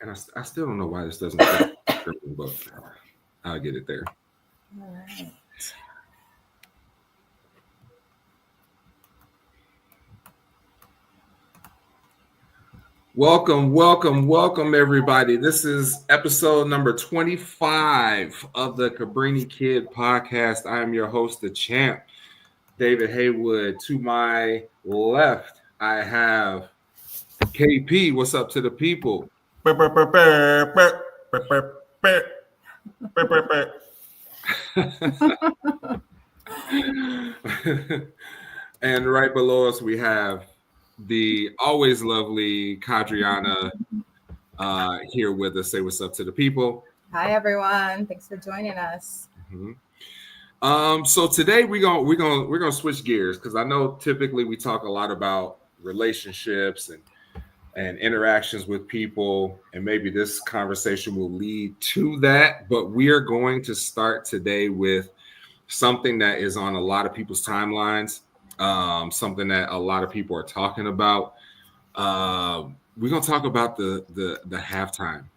And I still don't know why this doesn't fit, but I'll get it there. All right. Welcome, everybody. This is episode number 25 of the Cabrini Kid podcast. I am your host, the champ, David Haywood. To my left, I have KP. What's up to the people? And right below us, we have the always lovely Kadriana here with us. Say what's up to the people. Hi everyone. Thanks for joining us. So today we're gonna switch gears because I know typically we talk a lot about relationships and interactions with people, and maybe this conversation will lead to that. But we are going to start today with something that is on a lot of people's timelines, something that a lot of people are talking about. We're gonna talk about the halftime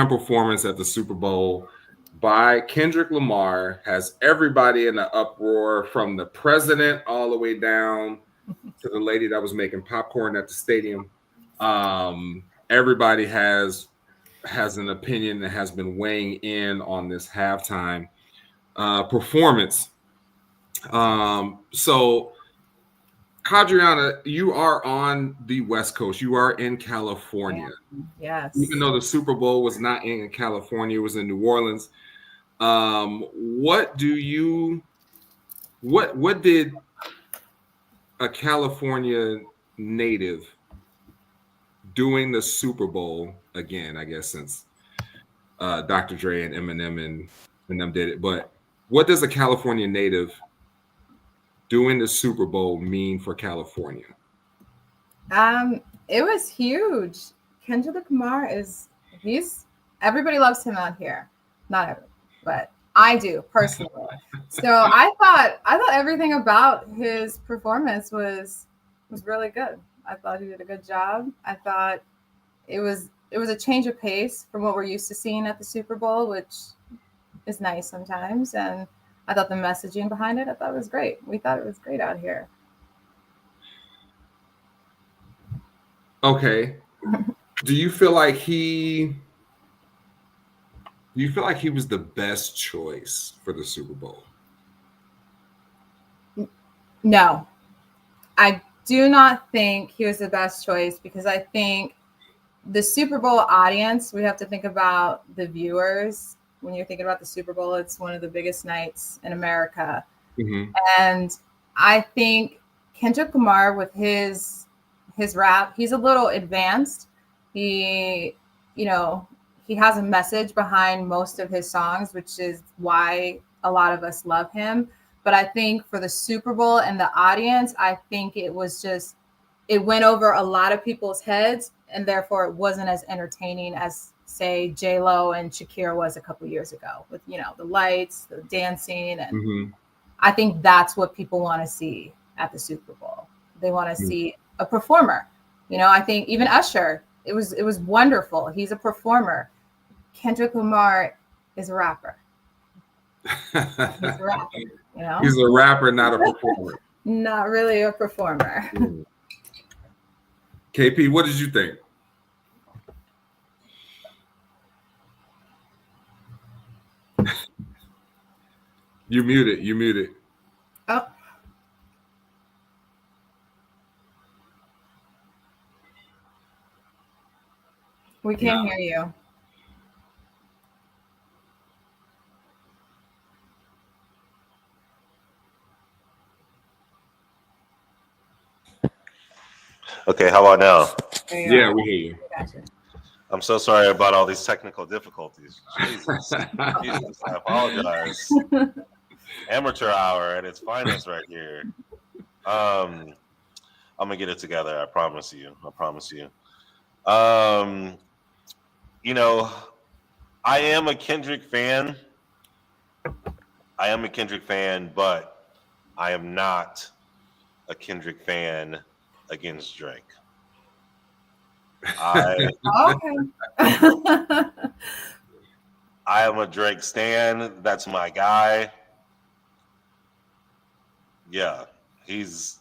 performance at the Super Bowl by Kendrick Lamar. Has everybody in an uproar, from the president all the way down to the lady that was making popcorn at the stadium. Everybody has an opinion that has been weighing in on this halftime performance. So Kadriana, you are on the West Coast. You are in California. Yes. Even though the Super Bowl was not in California, it was in New Orleans. What did a California native doing the Super Bowl again, I guess, since Dr. Dre and Eminem and them did it, but what does a California native doing the Super Bowl mean for California? It was huge. Kendrick Lamar everybody loves him out here. Not everyone, but I do personally. So I thought everything about his performance was really good. I thought he did a good job. I thought it was a change of pace from what we're used to seeing at the Super Bowl, which is nice sometimes. And I thought the messaging behind it, I thought it was great. We thought it was great out here. Okay. Do you feel like he was the best choice for the Super Bowl? No, I do not think he was the best choice, because I think the Super Bowl audience, we have to think about the viewers. When you're thinking about the Super Bowl, it's one of the biggest nights in America. Mm-hmm. And I think Kendrick Lamar, with his rap, he's a little advanced. He has a message behind most of his songs, which is why a lot of us love him. But I think for the Super Bowl and the audience, I think it went over a lot of people's heads, and therefore it wasn't as entertaining as, say, J-Lo and Shakira was a couple years ago, with the lights, the dancing, and Mm-hmm. I think that's what people want to see at the Super Bowl. They want to see a performer. I think even Usher, it was wonderful. He's a performer. Kendrick Lamar is a rapper. He's a rapper. He's a rapper, not a performer. Not really a performer. KP, what did you think? You muted. Oh. We can't hear you. Okay, how about now? Yeah, we hear you. Gotcha. I'm so sorry about all these technical difficulties. Jesus, I apologize. Amateur hour at its finest right here. I'm gonna get it together. I promise you. I am a Kendrick fan. But I am not a Kendrick fan against Drake. I Okay. I am a Drake stan. That's my guy. Yeah, he's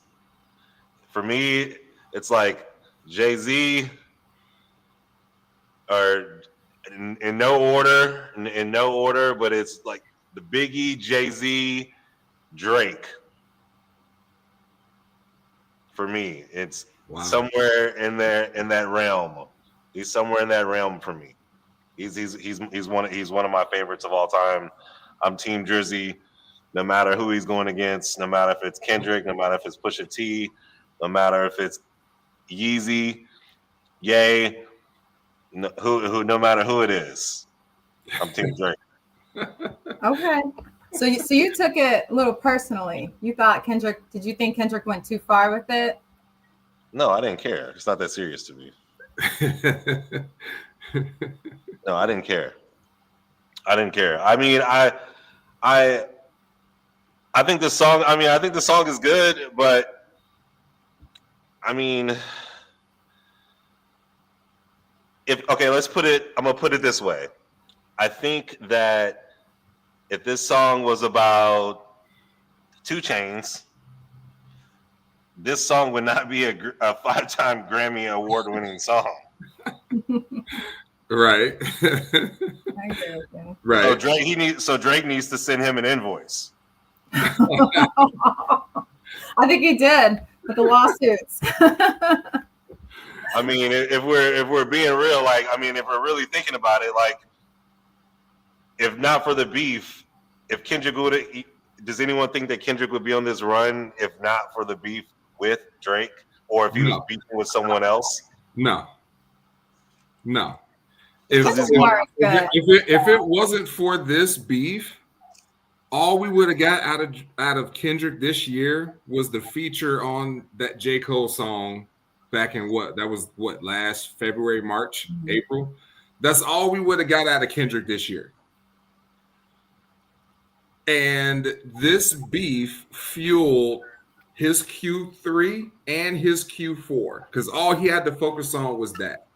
for me. It's like Jay-Z, or in no order, in no order, but it's like the Biggie, Jay-Z, Drake. For me, it's somewhere in there, in that realm. He's somewhere in that realm for me. He's one of my favorites of all time. I'm Team Drizzy, no matter who he's going against, no matter if it's Kendrick, no matter if it's Pusha T, no matter if it's Yeezy, Ye, no matter who it is, I'm Team Drake. Okay. So you took it a little personally. You thought Kendrick, did you think Kendrick went too far with it? No, I didn't care. It's not that serious to me. No, I didn't care. I didn't care. I mean, I think the song. I mean, I think the song is good, but I mean, let's put it. I'm gonna put it this way. I think that if this song was about 2 Chainz, this song would not be a 5-time Grammy award-winning song. Right. Right. So Drake needs to send him an invoice. I think he did with the lawsuits. I mean, if we're being real, like, I mean, if we're really thinking about it, like, if not for the beef, if Kendrick would, does anyone think that Kendrick would be on this run if not for the beef with Drake, or if he was beefing with someone else? No. If it wasn't for this beef, all we would have got out of Kendrick this year was the feature on that J. Cole song back in last February, March, April. That's all we would have got out of Kendrick this year. And this beef fueled his Q3 and his Q4 because all he had to focus on was that.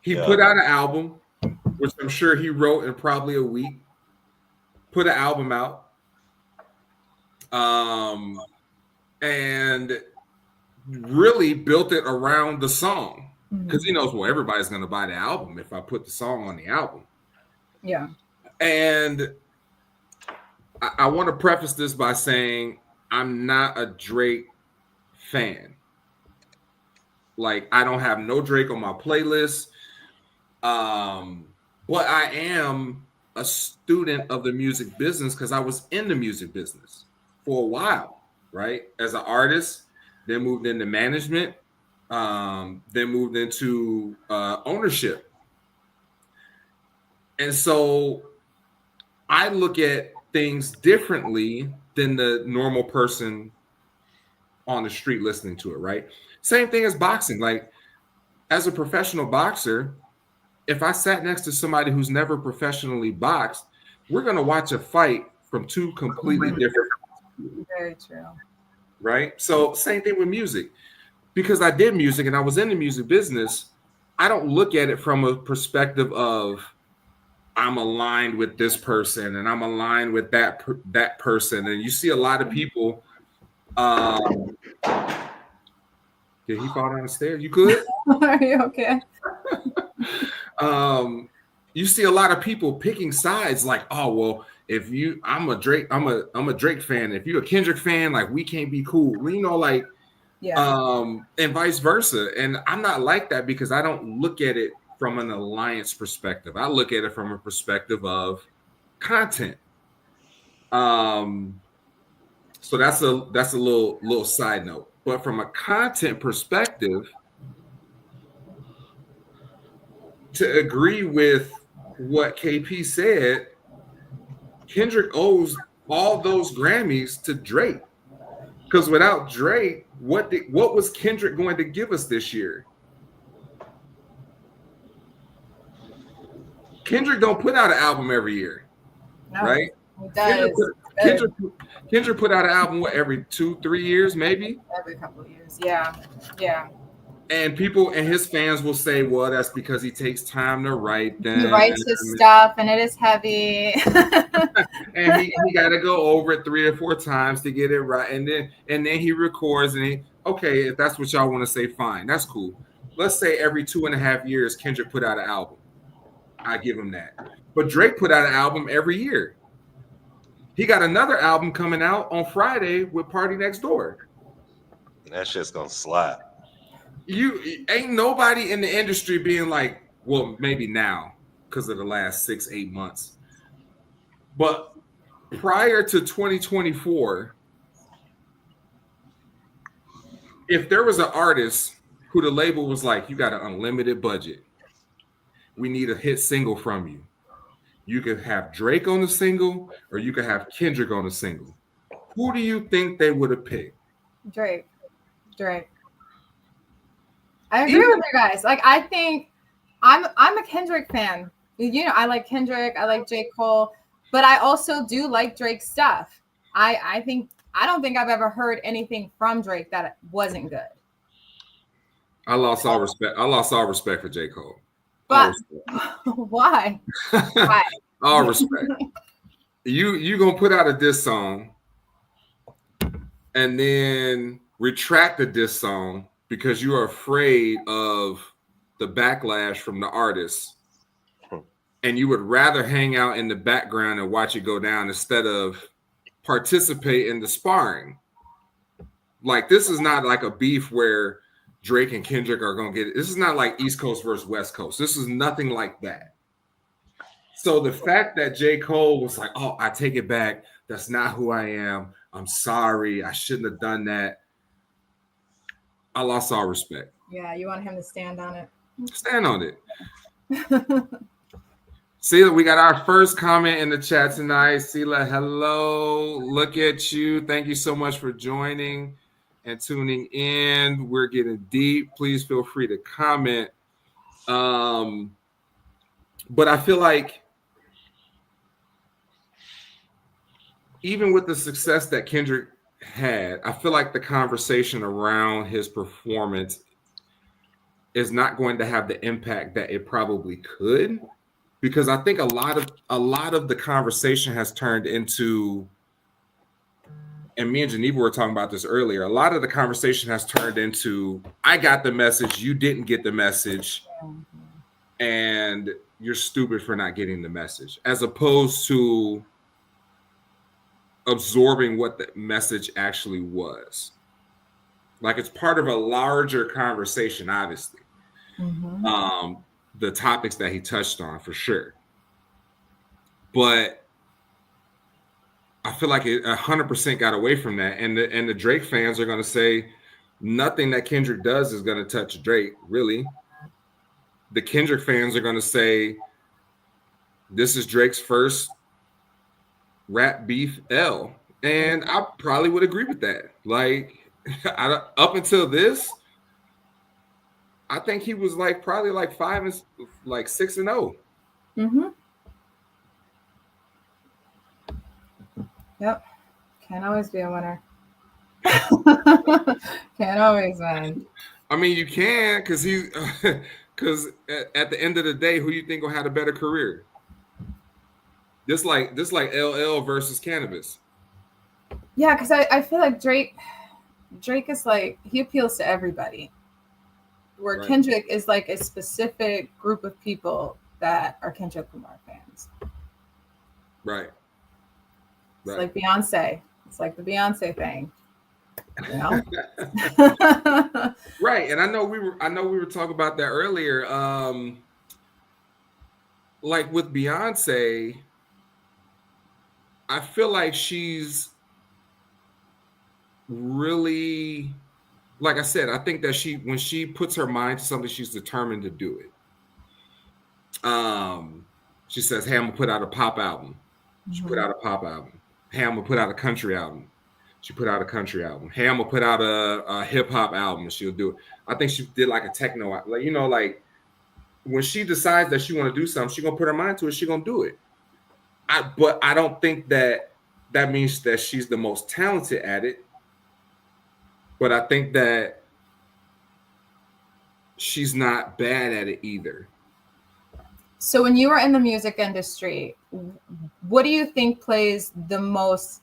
He put out an album, which I'm sure he wrote in probably a week. Put an album out. And really built it around the song. Because he knows, well, everybody's going to buy the album if I put the song on the album. Yeah. And I want to preface this by saying I'm not a Drake fan. Like, I don't have no Drake on my playlist. But I am a student of the music business because I was in the music business for a while, right? As an artist, then moved into management, then moved into ownership. And so I look at things differently than the normal person on the street listening to it, right? Same thing as boxing. Like, as a professional boxer, if I sat next to somebody who's never professionally boxed, we're going to watch a fight from 2 completely different. Very true. Right? So same thing with music. Because I did music and I was in the music business, I don't look at it from a perspective of I'm aligned with this person and I'm aligned with that person. And you see a lot of people. Did he fall down the stairs? You good? Are you okay? You see a lot of people picking sides, like, oh well, I'm a Drake fan. If you're a Kendrick fan, like, we can't be cool. You know, like, and vice versa. And I'm not like that because I don't look at it from an alliance perspective. I look at it from a perspective of content. So that's a little side note. But from a content perspective, to agree with what KP said, Kendrick owes all those Grammys to Drake. Because without Drake, what was Kendrick going to give us this year? Kendrick don't put out an album every year, right? He does. Kendrick put out an album every 2-3 years, maybe. Every couple of years, yeah. And people and his fans will say, well, that's because he takes time to write them. He writes his stuff and it is heavy. And he got to go over it 3 or 4 times to get it right. And then he records and okay, if that's what y'all want to say, fine. That's cool. Let's say every 2.5 years, Kendrick put out an album. I give him that. But Drake put out an album every year. He got another album coming out on Friday with Party Next Door. That shit's gonna slap. You ain't nobody in the industry being like, well, maybe now because of the last 6-8 months. But prior to 2024, if there was an artist who the label was like, you got an unlimited budget, we need a hit single from you. You could have Drake on the single or you could have Kendrick on the single. Who do you think they would have picked? Drake. I agree with you guys. Like, I think I'm a Kendrick fan. You know, I like Kendrick. I like J. Cole. But I also do like Drake's stuff. I don't think I've ever heard anything from Drake that wasn't good. I lost all respect. I lost all respect for J. Cole. But why? Why? All respect. You gonna put out a diss song and then retract the diss song because you are afraid of the backlash from the artist, and you would rather hang out in the background and watch it go down instead of participate in the sparring. Like, this is not like a beef where Drake and Kendrick are going to get it. This is not like East Coast versus West Coast. This is nothing like that. So the fact that J. Cole was like, oh, I take it back. That's not who I am. I'm sorry. I shouldn't have done that. I lost all respect. Yeah, you want him to stand on it. Stand on it. Sela, we got our first comment in the chat tonight. Sela, hello. Look at you. Thank you so much for joining and tuning in. We're getting deep. Please feel free to comment. But I feel like even with the success that Kendrick had, I feel like the conversation around his performance is not going to have the impact that it probably could, because I think a lot of the conversation has turned into, and me and Geneva were talking about this earlier, a lot of the conversation has turned into, I got the message, you didn't get the message, and you're stupid for not getting the message, as opposed to absorbing what the message actually was. Like, it's part of a larger conversation, obviously. Mm-hmm. The topics that he touched on, for sure. But I feel like it 100% got away from that. And the Drake fans are going to say nothing that Kendrick does is going to touch Drake, really. The Kendrick fans are going to say this is Drake's first rap beef L. And I probably would agree with that. Like, up until this, I think he was like probably like 6-0. Mm-hmm. Yep. Can't always be a winner. Can't always win. I mean, you can, because at the end of the day, who you think will have a better career? Just like LL versus Cannabis. Yeah, because I feel like Drake is like, he appeals to everybody. Where right. Kendrick is like a specific group of people that are Kendrick Lamar fans. Right. It's like Beyonce. It's like the Beyonce thing. You know? Right. And I know we were talking about that earlier. Like with Beyonce, I feel like she's really, like I said, I think that when she puts her mind to something, she's determined to do it. She says, hey, I'm gonna put out a pop album. She put out a pop album. Hey, I'm gonna put out a country album. She put out a country album. Hey, I'm gonna put out a hip hop album. She'll do it. I think she did like a techno, like, you know, like when she decides that she want to do something, she's gonna put her mind to it. She's gonna do it. But I don't think that means that she's the most talented at it. But I think that she's not bad at it either. So when you are in the music industry, what do you think plays the most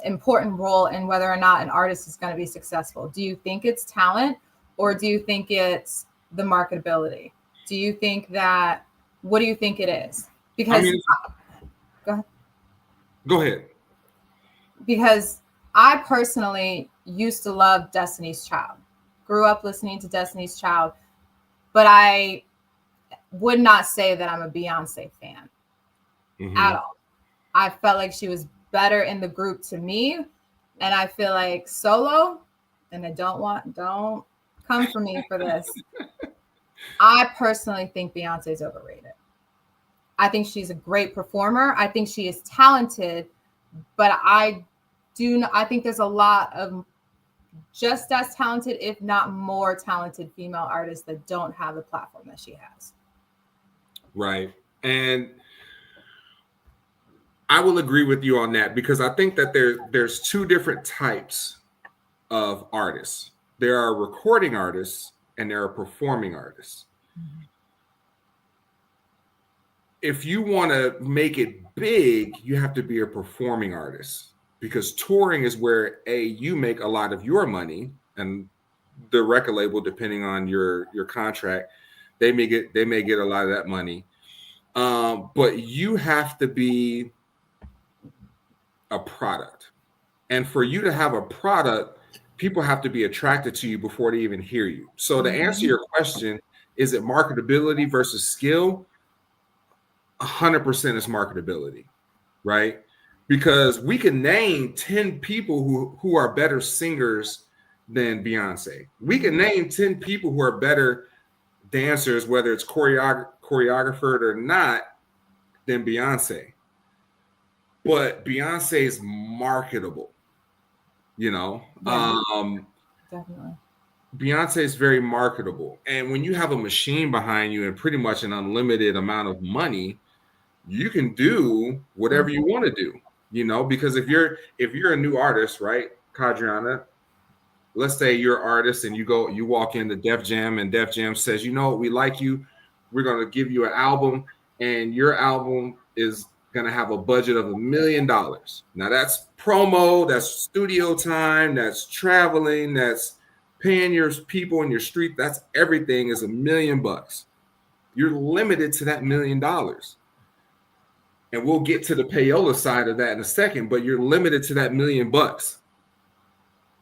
important role in whether or not an artist is going to be successful? Do you think it's talent, or do you think it's the marketability? Do you think that, what do you think it is? Because go ahead. Go ahead. Because I personally used to love Destiny's Child, grew up listening to Destiny's Child, but I would not say that I'm a Beyonce fan at all. I felt like she was better in the group to me, and I feel like solo, and don't come for me for this. I personally think Beyonce is overrated. I think she's a great performer. I think she is talented, but I think there's a lot of just as talented, if not more talented, female artists that don't have the platform that she has. Right. And I will agree with you on that, because I think that there's two different types of artists. There are recording artists and there are performing artists. Mm-hmm. If you want to make it big, you have to be a performing artist, because touring is where you make a lot of your money, and the record label, depending on your contract, they may get a lot of that money. But you have to be a product, and for you to have a product, people have to be attracted to you before they even hear you. So to answer your question, is it marketability versus skill? 100% is marketability, right? Because we can name 10 people who are better singers than Beyonce. We can name 10 people who are better dancers, whether it's choreographed or not, than Beyonce. But Beyonce is marketable, Yeah, definitely. Beyonce is very marketable. And when you have a machine behind you and pretty much an unlimited amount of money, you can do whatever you want to do, because if you're a new artist, right, Kadriana, let's say you're an artist and you walk into Def Jam and Def Jam says, we like you. We're going to give you an album, and your album is going to have a budget of $1 million. Now that's promo, that's studio time, that's traveling, that's paying your people in your street. That's everything is $1 million. You're limited to that $1 million. And we'll get to the payola side of that in a second, but you're limited to that $1 million.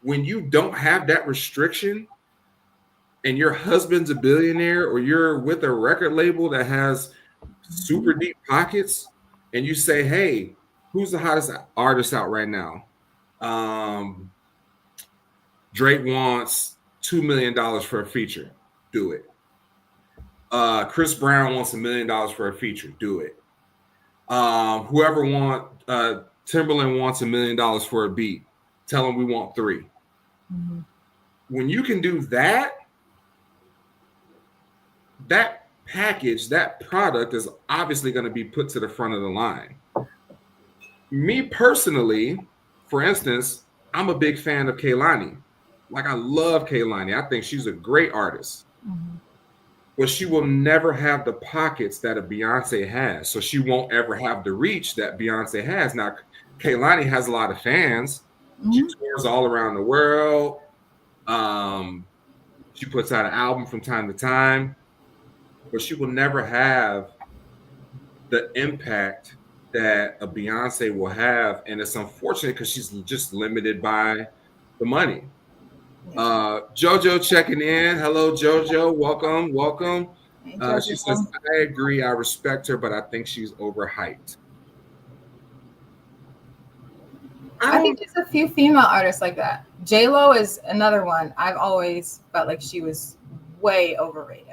When you don't have that restriction and your husband's a billionaire, or you're with a record label that has super deep pockets, and you say, hey, who's the hottest artist out right now? Drake wants $2 million for a feature. Do it. Chris Brown wants $1 million for a feature. Do it. Whoever Timberland wants $1 million for a beat. Tell them we want 3. Mm-hmm. When you can do that package, that product is obviously going to be put to the front of the line. Me personally, for instance, I'm a big fan of Kehlani. Like, I love Kehlani. I think she's a great artist. Mm-hmm. But she will never have the pockets that a Beyonce has. So she won't ever have the reach that Beyonce has. Now, Kehlani has a lot of fans. Mm-hmm. She tours all around the world. She puts out an album from time to time. But she will never have the impact that a Beyonce will have. And it's unfortunate because she's just limited by the money. Jojo checking in. Hello, Jojo. Welcome. Hey, she says, I agree. I respect her, but I think she's overhyped. I think there's a few female artists like that. J-Lo is another one. I've always felt like she was way overrated.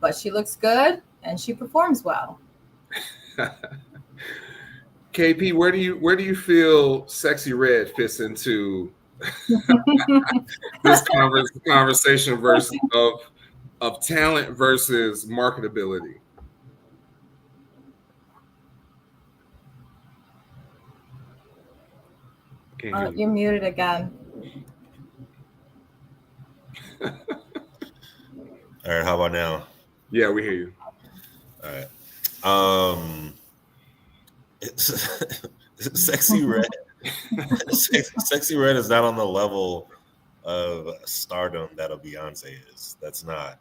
But she looks good and she performs well. KP, where do you feel Sexy Red fits into this conversation versus of talent versus marketability? You're muted again. All right, how about now? Yeah, we hear you. All right. Sexy Red. Sexy Red is not on the level of stardom that a Beyonce is. That's not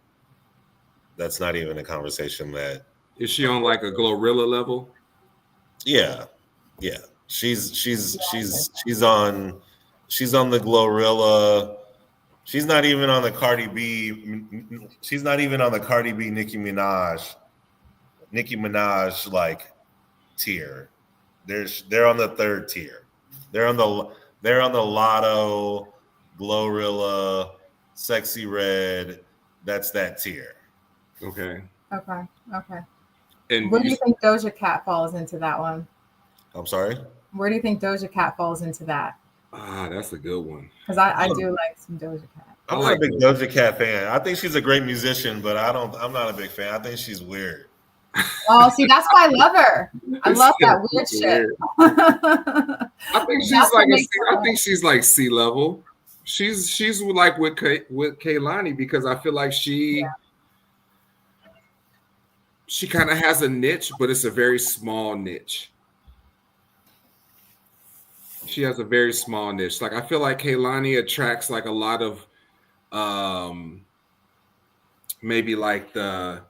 even a conversation that. Is she on like a Glorilla level? Yeah. She's on the Glorilla. She's not even on the Cardi B. She's not even on the Cardi B Nicki Minaj like tier. They're on the third tier. They're on the Lotto, Glorilla, Sexy Red. That's that tier. Okay. And where do you think Doja Cat falls into that one? I'm sorry? Where do you think Doja Cat falls into that? That's a good one. Because I do like some Doja Cat. I'm not a big Doja Cat fan. I think she's a great musician, but I'm not a big fan. I think she's weird. Oh, see, that's why I love her. I love that weird shit. I think she's like C level. She's like with Kehlani because I feel like she kind of has a niche, but it's a very small niche. She has a very small niche. Like I feel like Kehlani attracts like a lot of maybe like the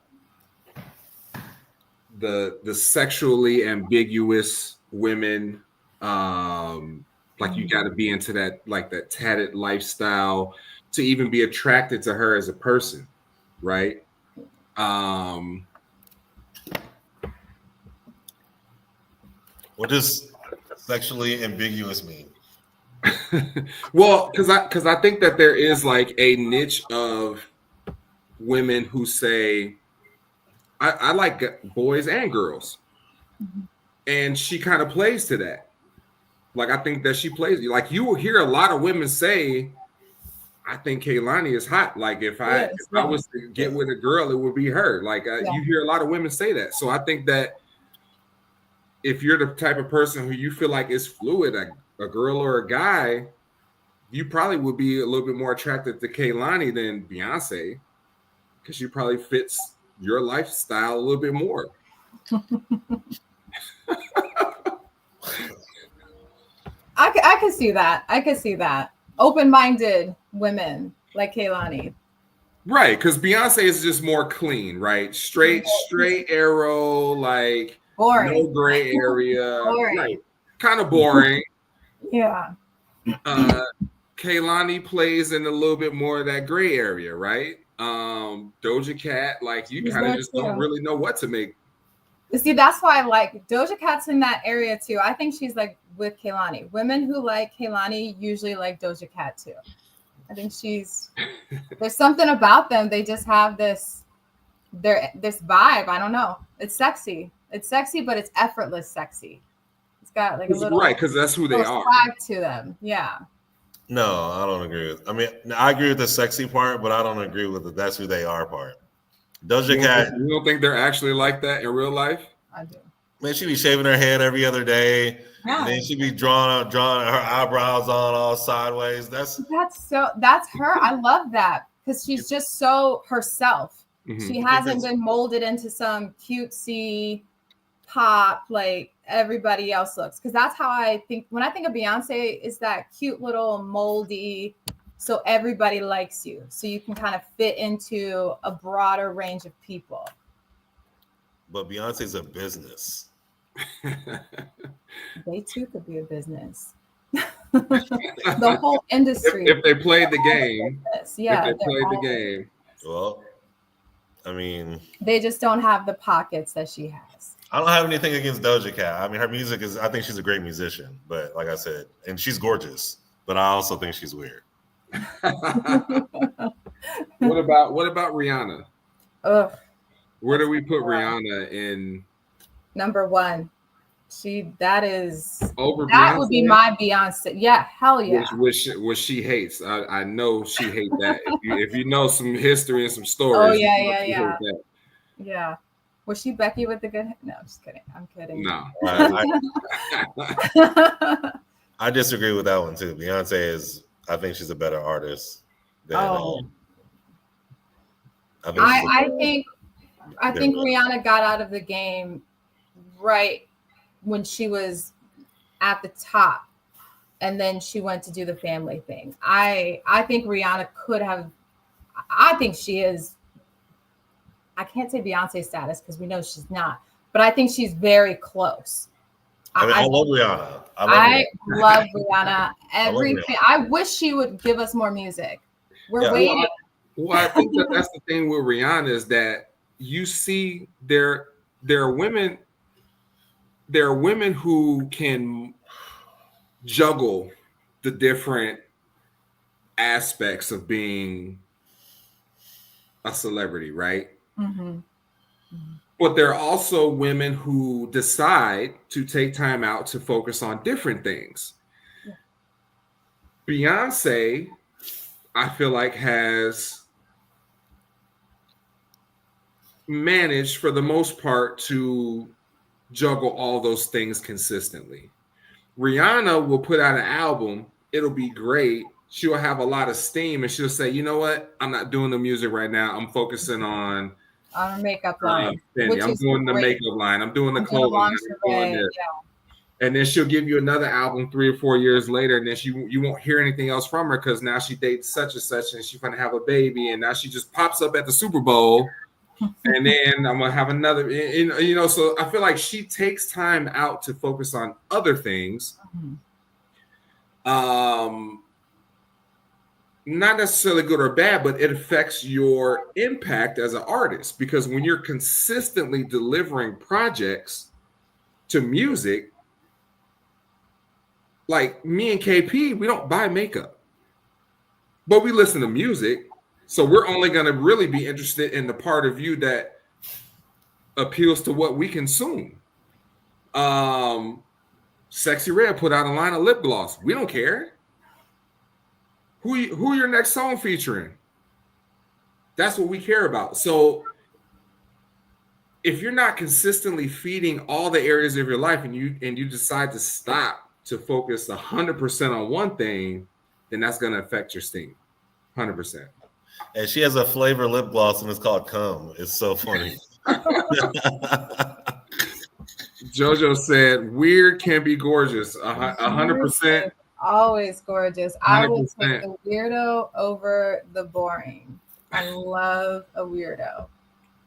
sexually ambiguous women. Like you got to be into that, like that tatted lifestyle to even be attracted to her as a person, right? What does sexually ambiguous mean? Well, because I think that there is like a niche of women who say, I like boys and girls. And she kind of plays to that. Like, I think that she plays, like you will hear a lot of women say, I think Kehlani is hot. Like if I was to get with a girl, it would be her. Like you hear a lot of women say that. So I think that if you're the type of person who you feel like is fluid, a girl or a guy, you probably would be a little bit more attracted to Kehlani than Beyonce because she probably fits your lifestyle a little bit more. I can see that. I can see that. Open-minded women like Kehlani. Right, because Beyonce is just more clean, right? Straight arrow, like boring. No gray area. Boring. Right. Kind of boring. Yeah. Kehlani plays in a little bit more of that gray area, right? Doja Cat, like you kind of just don't really know what to make. See, that's why I like Doja Cat's in that area too. I think she's like with Kehlani. Women who like Kehlani usually like Doja Cat too. I think there's something about them. They just have this vibe. I don't know. It's sexy. It's sexy, but it's effortless sexy. It's got like a little right because that's who they are. Swag to them. Yeah. No, I don't agree with. I mean, I agree with the sexy part, but I don't agree with the that's who they are part. Doja Cat. You don't think they're actually like that in real life? I do. Man, she be shaving her head every other day. Yeah. And then she be drawing her eyebrows on all sideways. That's her. I love that because she's just so herself. Mm-hmm. She hasn't been molded into some cutesy pop like everybody else looks. Because that's how I think when I think of Beyonce, is that cute little moldy. So everybody likes you. So you can kind of fit into a broader range of people. But Beyonce's a business. They too could be a business. The whole industry. If they played the game. Yeah. If they played the game. Well, I mean. They just don't have the pockets that she has. I don't have anything against Doja Cat. I mean, her music I think she's a great musician. But like I said, and she's gorgeous. But I also think she's weird. What about Rihanna? Ugh. Where do we put Rihanna in? Number one. That is over. That Beyonce? Would be my Beyonce. Yeah, hell yeah. Which she hates. I know she hates that. If you know some history and some stories. Oh yeah. Yeah. Was she Becky with the good? No, I'm just kidding. I'm kidding. No. I disagree with that one too. Beyonce is. I think she's a better artist than I think Rihanna got out of the game right when she was at the top, and then she went to do the family thing. I think Rihanna could have. I think she is. I can't say Beyonce status because we know she's not, but I think she's very close. I love Rihanna. I love Rihanna. Everything. I wish she would give us more music. We're waiting. Well, I think that's the thing with Rihanna is that you see there are women who can juggle the different aspects of being a celebrity, right? Mm-hmm. But there are also women who decide to take time out to focus on different things. Yeah. Beyonce, I feel like, has managed for the most part to juggle all those things consistently. Rihanna will put out an album, it'll be great, she'll have a lot of steam, and she'll say, you know what, I'm not doing the music right now, I'm focusing on a makeup line. I'm doing the makeup line, I'm doing the clothing line, yeah. And then she'll give you another album 3 or 4 years later, and then you won't hear anything else from her because now she dates such and such, and she's going to have a baby, and now she just pops up at the Super Bowl, and then I'm going to have another. You know, so I feel like she takes time out to focus on other things. Mm-hmm. Not necessarily good or bad, but it affects your impact as an artist, because when you're consistently delivering projects to music, like me and KP, we don't buy makeup, but we listen to music. So we're only going to really be interested in the part of you that appeals to what we consume. Sexy Red put out a line of lip gloss. We don't care. Who your next song featuring? That's what we care about. So if you're not consistently feeding all the areas of your life, and you decide to stop to focus 100% on one thing, then that's going to affect your steam 100%. And she has a flavor lip gloss, and it's called Cum. It's so funny. JoJo said, weird can be gorgeous. 100%. Always gorgeous. 100%. I will take the weirdo over the boring. I love a weirdo.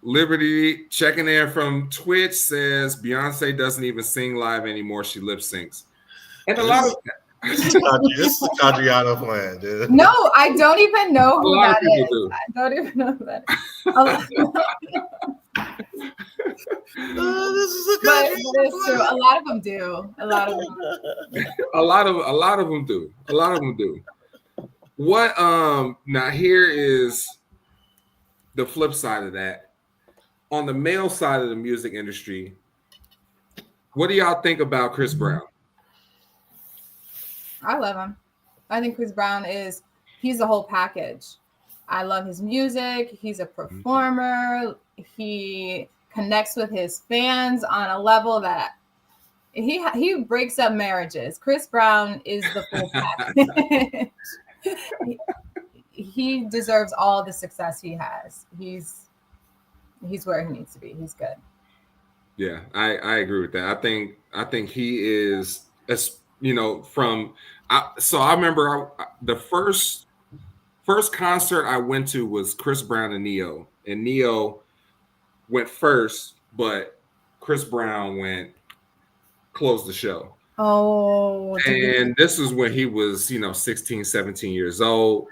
Liberty checking in from Twitch says Beyonce doesn't even sing live anymore. She lip syncs. And a lot of this is the Kadriana plan, dude. No, I don't even know who that is. Do. I don't even know who that is. This is a but it's true. A lot of them do. A lot of them do. What now here is the flip side of that. On the male side of the music industry, what do y'all think about Chris Brown? I love him. I think Chris Brown he's the whole package. I love his music. He's a performer. He connects with his fans on a level that he breaks up marriages. Chris Brown is the full package. He deserves all the success he has. He's where he needs to be. He's good. Yeah, I agree with that. I think he is, you know, so I remember the first concert I went to was Chris Brown and Neo. And Neo went first, but Chris Brown closed the show. Oh. And this is when he was, 16, 17 years old.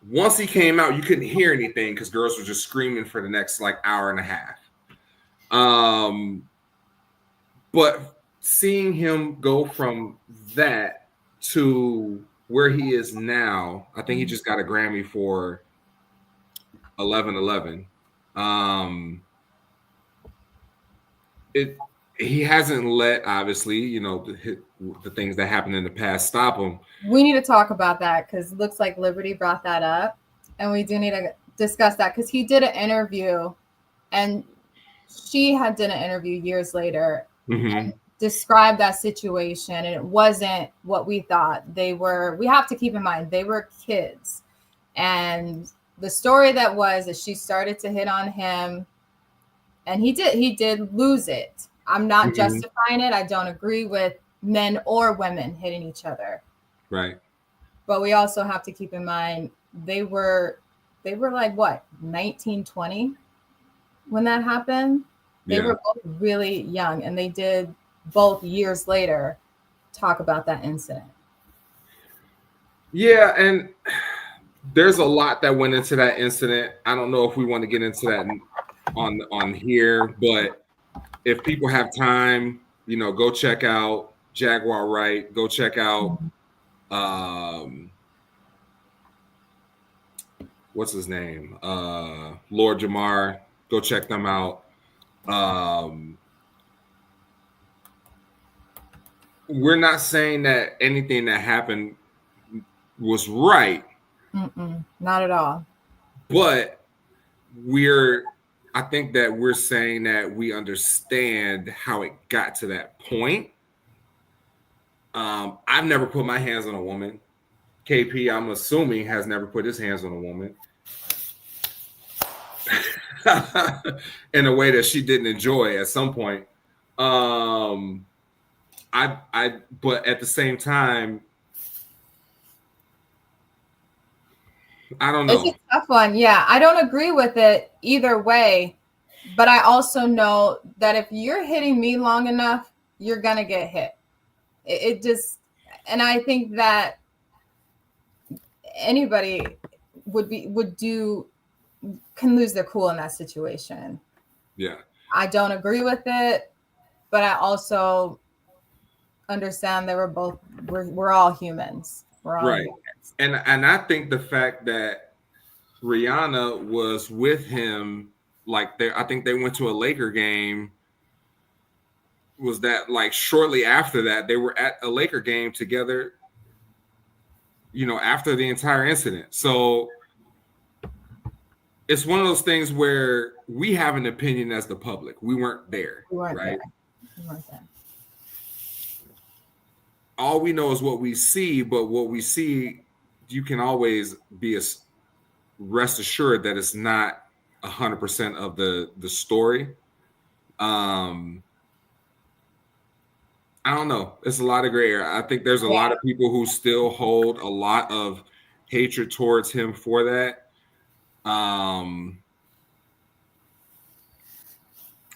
Once he came out, you couldn't hear anything because girls were just screaming for the next hour and a half. But seeing him go from that to where he is now, I think he just got a Grammy for 11:11. He hasn't let, obviously, the things that happened in the past stop him. We need to talk about that because it looks like Liberty brought that up, and we do need to discuss that because he did an interview, and she did an interview years later and described that situation, and it wasn't what we thought. We have to keep in mind they were kids, and the story that was that she started to hit on him, and he did lose it. I'm not justifying it. I don't agree with men or women hitting each other. Right. But we also have to keep in mind they were like what, 19, 20 when that happened. They were both really young, and they did both years later talk about that incident. Yeah, and there's a lot that went into that incident. I don't know if we want to get into that on here, but if people have time, you know, go check out Jaguar Wright. Go check out what's his name? Lord Jamar. Go check them out. We're not saying that anything that happened was right. Not at all. But I think that we're saying that we understand how it got to that point. I've never put my hands on a woman. KP, I'm assuming, has never put his hands on a woman in a way that she didn't enjoy at some point. But at the same time, I don't know. It's a tough one. Yeah, I don't agree with it either way. But I also know that if you're hitting me long enough, you're going to get hit. It just, and I think that anybody can lose their cool in that situation. Yeah. I don't agree with it, but I also understand that we're all humans. We're all right. Humans. And I think the fact that Rihanna was with him, like I think they went to a Laker game. Was that like shortly after that they were at a Laker game together, you know, after the entire incident. So it's one of those things where we have an opinion as the public. We weren't there, right? There. We weren't there. All we know is what we see, but what we see, you can always be rest assured that it's not 100% of the story. I don't know. It's a lot of gray area. I think there's a lot of people who still hold a lot of hatred towards him for that. I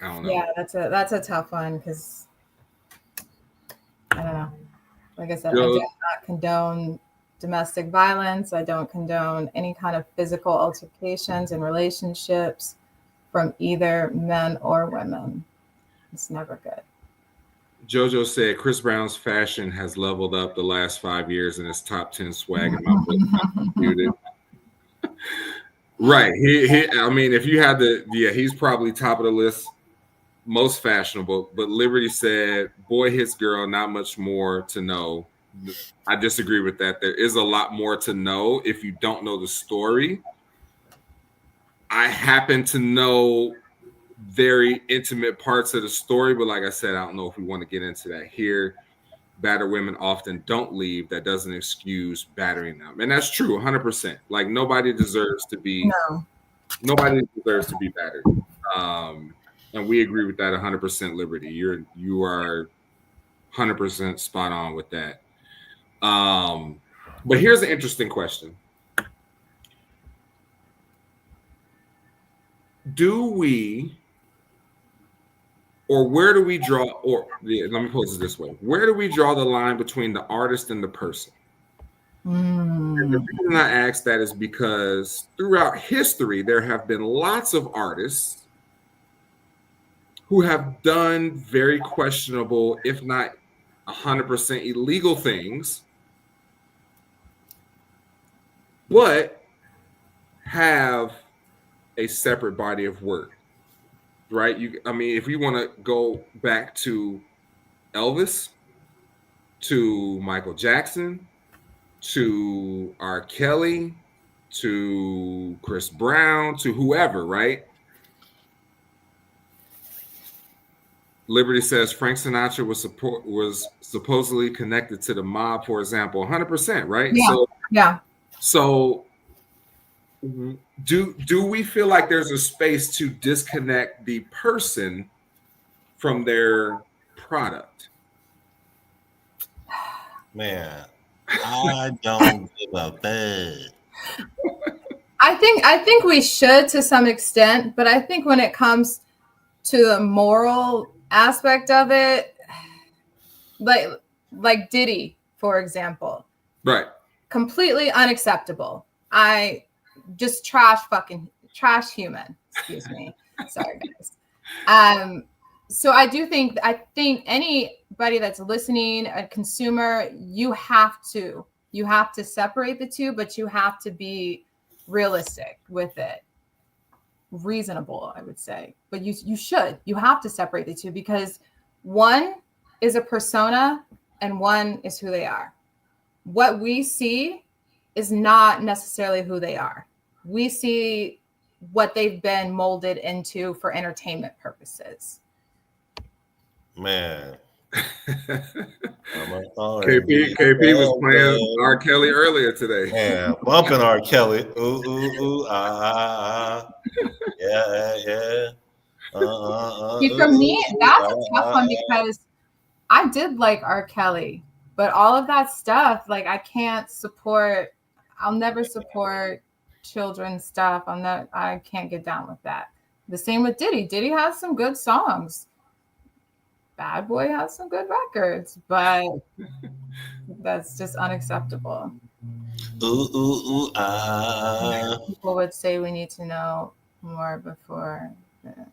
don't know. Yeah, that's a tough one because I don't know. Like I said, I do not condone domestic violence. I don't condone any kind of physical altercations in relationships from either men or women. It's never good. JoJo said Chris Brown's fashion has leveled up the last 5 years and his top 10 swag in my book. Right. I mean, if you had he's probably top of the list, most fashionable. But Liberty said, boy hits girl, not much more to know. I disagree with that. There is a lot more to know if you don't know the story. I happen to know very intimate parts of the story, but like I said, I don't know if we want to get into that here. Battered women often don't leave. That doesn't excuse battering them, and that's true 100%. Like nobody deserves to be battered, and we agree with that 100%. Liberty, you are 100% spot on with that. But here's an interesting question: do we, or where do we draw, let me pose it this way. Where do we draw the line between the artist and the person? And the reason I ask that is because throughout history, there have been lots of artists who have done very questionable, if not 100% illegal things, but have a separate body of work. Right? If we want to go back to Elvis, to Michael Jackson, to R. Kelly, to Chris Brown, to whoever, right? Liberty says Frank Sinatra was supposedly connected to the mob, for example, 100%, right? Yeah. So do we feel like there's a space to disconnect the person from their product? Man, I don't give a fuck. I think we should to some extent, but I think when it comes to the moral aspect of it, like Diddy, for example, Right. completely unacceptable. I just trash human. Excuse me. Sorry, guys. So I think anybody that's listening, a consumer, you have to separate the two, but you have to be realistic with it. Reasonable, I would say. But you have to separate the two, because one is a persona and one is who they are. What we see is not necessarily who they are. We see what they've been molded into for entertainment purposes. Man. KP was playing R. Kelly earlier today. Man, bumping R. Kelly. Ooh, ooh, ooh, ah, ah, ah. Yeah. See, for me, that's a tough one, because I did like R. Kelly, but all of that stuff, like, I can't support. I'll never support children's stuff. I can't get down with that. The same with Diddy. Diddy has some good songs. Bad Boy has some good records, but that's just unacceptable. Ooh, ooh, ooh, ah. People would say we need to know more before. Yeah.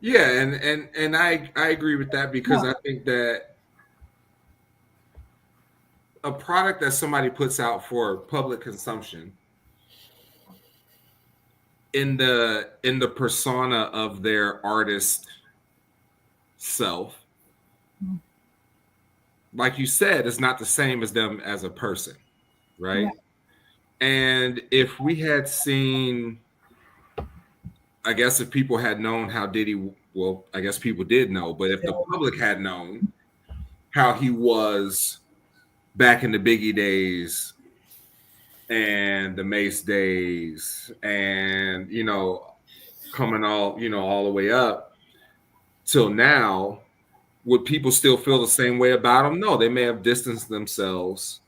Yeah, and I agree with that, because I think that a product that somebody puts out for public consumption, in the persona of their artist self, like you said, is not the same as them as a person, right? Yeah. And if we had seen, I guess if people had known how Diddy, well, I guess people did know, but if the public had known how he was back in the Biggie days and the Mace days, and coming all the way up till now, would people still feel the same way about him? No, they may have distanced themselves,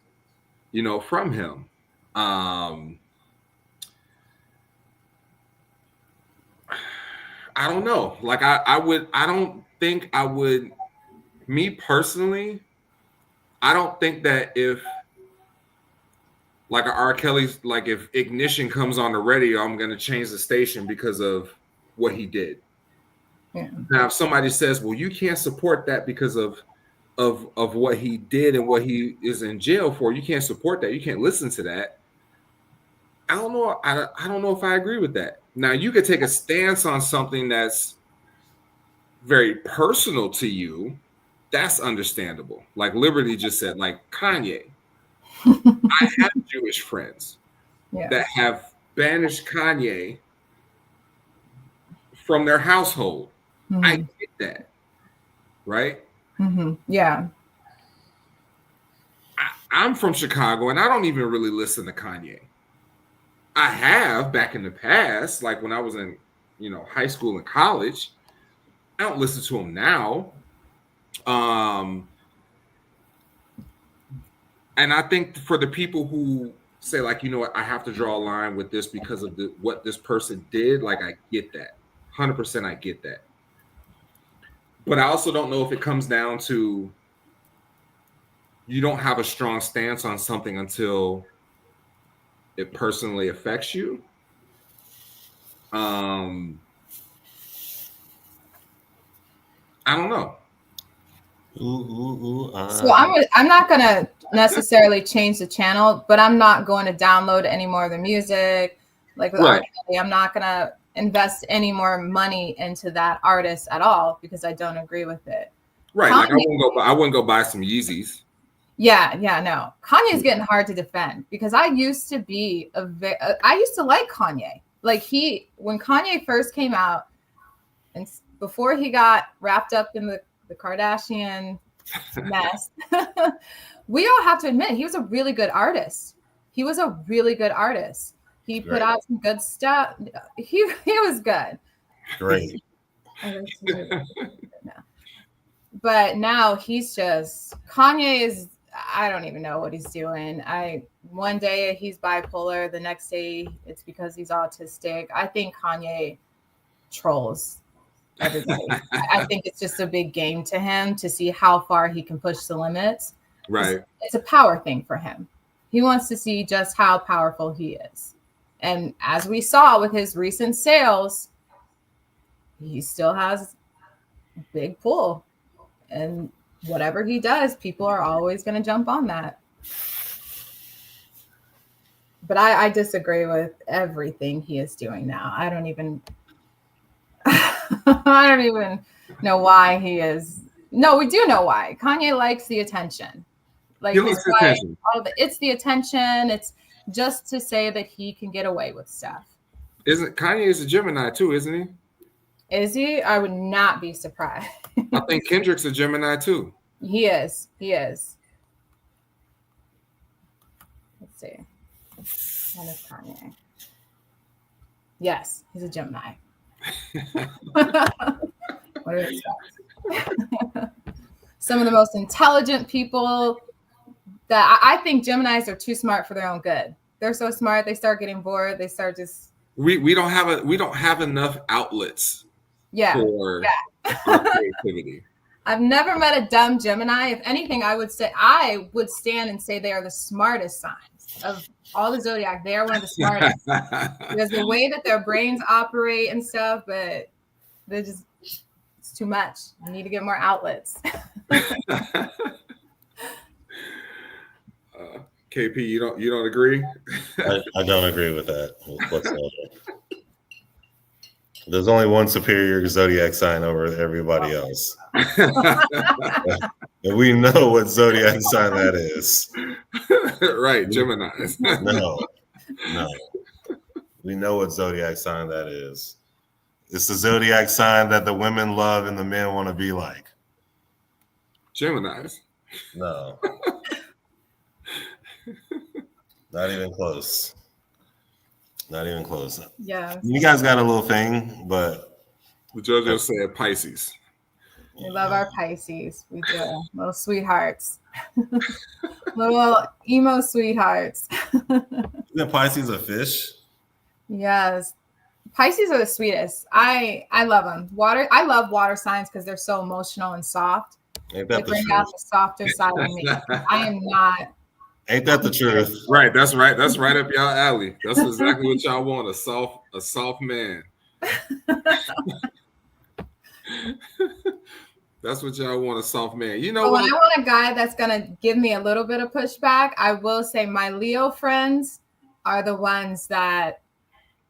from him. I don't know. Like I don't think I would, me personally, I don't think that if like R. Kelly's, like if Ignition comes on the radio, I'm going to change the station because of what he did. Yeah. Now, if somebody says, well, you can't support that because of what he did and what he is in jail for, you can't support that, you can't listen to that. I don't know. I don't know if I agree with that. Now, you could take a stance on something that's very personal to you. That's understandable. Like Liberty just said, like Kanye. I have Jewish friends that have banished Kanye from their household. Mm-hmm. I get that. Right? Mm-hmm. Yeah. I'm from Chicago, and I don't even really listen to Kanye. I have back in the past, like when I was in, high school and college. I don't listen to him now. And I think for the people who say, like, you know what, I have to draw a line with this because of what this person did, like, I get that. 100% I get that. But I also don't know if it comes down to you don't have a strong stance on something until it personally affects you. I don't know. So I'm not going to necessarily change the channel, but I'm not going to download any more of the music. Like with R. Kelly, I'm not going to invest any more money into that artist at all because I don't agree with it. Right. Kanye, like I wouldn't go buy some Yeezys. Yeah, no. Kanye's getting hard to defend because I used to like Kanye. Like when Kanye first came out and before he got wrapped up in the Kardashian mess, we all have to admit he was a really good artist. he was a really good artist. He put out some good stuff. He was good. Great. But now he's just, Kanye is, I don't even know what he's doing. One day he's bipolar, the next day it's because he's autistic. I think Kanye trolls everybody. I think it's just a big game to him to see how far he can push the limits. Right. It's a power thing for him. He wants to see just how powerful he is. And as we saw with his recent sales, he still has a big pull. And whatever he does, people are always going to jump on that. But I disagree with everything he is doing now. I don't even know why he is. No, we do know why. Kanye likes the attention. Like, he likes the attention. It's the attention. It's just to say that he can get away with stuff. Isn't Kanye is a Gemini too, isn't he? Is he? I would not be surprised. I think Kendrick's a Gemini too. He is. Let's see. What is Kanye? Yes, he's a Gemini. What do you expect? Some of the most intelligent people that I think Geminis are too smart for their own good. They're so smart, they start getting bored. They start just. We don't have enough outlets. Yeah. For our creativity. I've never met a dumb Gemini. If anything, I would stand and say they are the smartest signs of all the zodiac. They are one of the smartest because the way that their brains operate and stuff, but it's too much. You need to get more outlets. KP, you don't agree? I don't agree with that whatsoever. There's only one superior zodiac sign over everybody else. And we know what zodiac sign that is. Right, Gemini. No. We know what zodiac sign that is. It's the zodiac sign that the women love and the men want to be like. Geminis. No. Not even close. Not even close. Yeah. You guys got a little thing, but JoJo said Pisces. We love our Pisces. We do. Little sweethearts. Little emo sweethearts. Isn't Pisces a fish? Yes. Pisces are the sweetest. I love them. I love water signs because they're so emotional and soft. Ain't they that the bring truth? out the softer side of me. I am not. Ain't that the truth? Right. That's right. That's right up y'all alley. That's exactly what y'all want. A soft man. That's what y'all want, a soft man. You know what? When I want a guy that's gonna give me a little bit of pushback, I will say my Leo friends are the ones that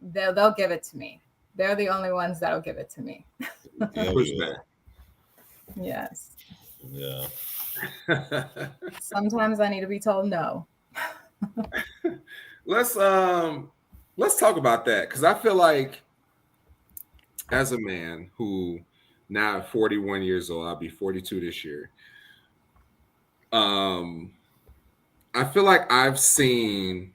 they'll give it to me. They're the only ones that'll give it to me. Pushback. Yes. Yeah. Sometimes I need to be told no. Let's talk about that, because I feel like as a man who now at 41 years old, I'll be 42 this year. I feel like I've seen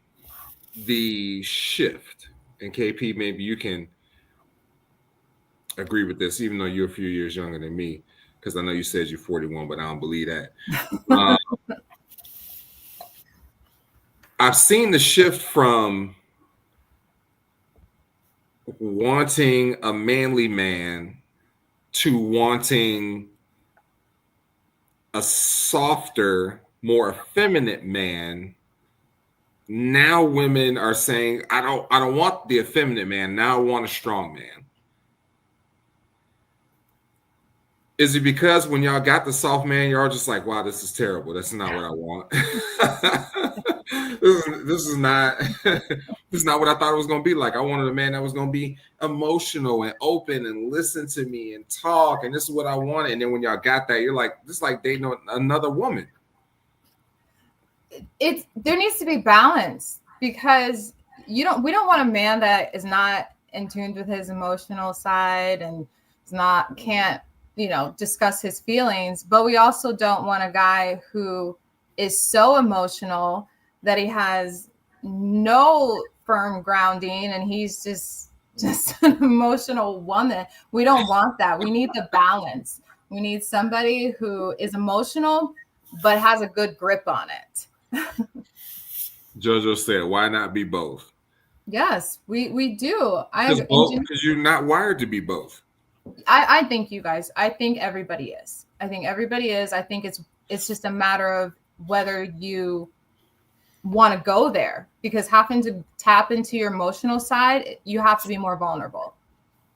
the shift, and KP, maybe you can agree with this, even though you're a few years younger than me, because I know you said you're 41, but I don't believe that. I've seen the shift from wanting a manly man to wanting a softer, more effeminate man. Now women are saying, I don't want the effeminate man. Now I want a strong man. Is it because when y'all got the soft man, y'all just like, wow, this is terrible. That's not what I want. This is not what I thought it was going to be like. I wanted a man that was going to be emotional and open and listen to me and talk. And this is what I wanted. And then when y'all got that, you're like, this is like dating another woman. There needs to be balance, because we don't want a man that is not in tune with his emotional side and can't discuss his feelings, but we also don't want a guy who is so emotional that he has no firm grounding and he's just an emotional woman. We don't want that. We need the balance. We need somebody who is emotional but has a good grip on it. JoJo said, why not be both? Yes, we do. Because you're not wired to be both. I think you guys, I think everybody is. I think everybody is. I think it's just a matter of whether you want to go there, because having to tap into your emotional side, you have to be more vulnerable.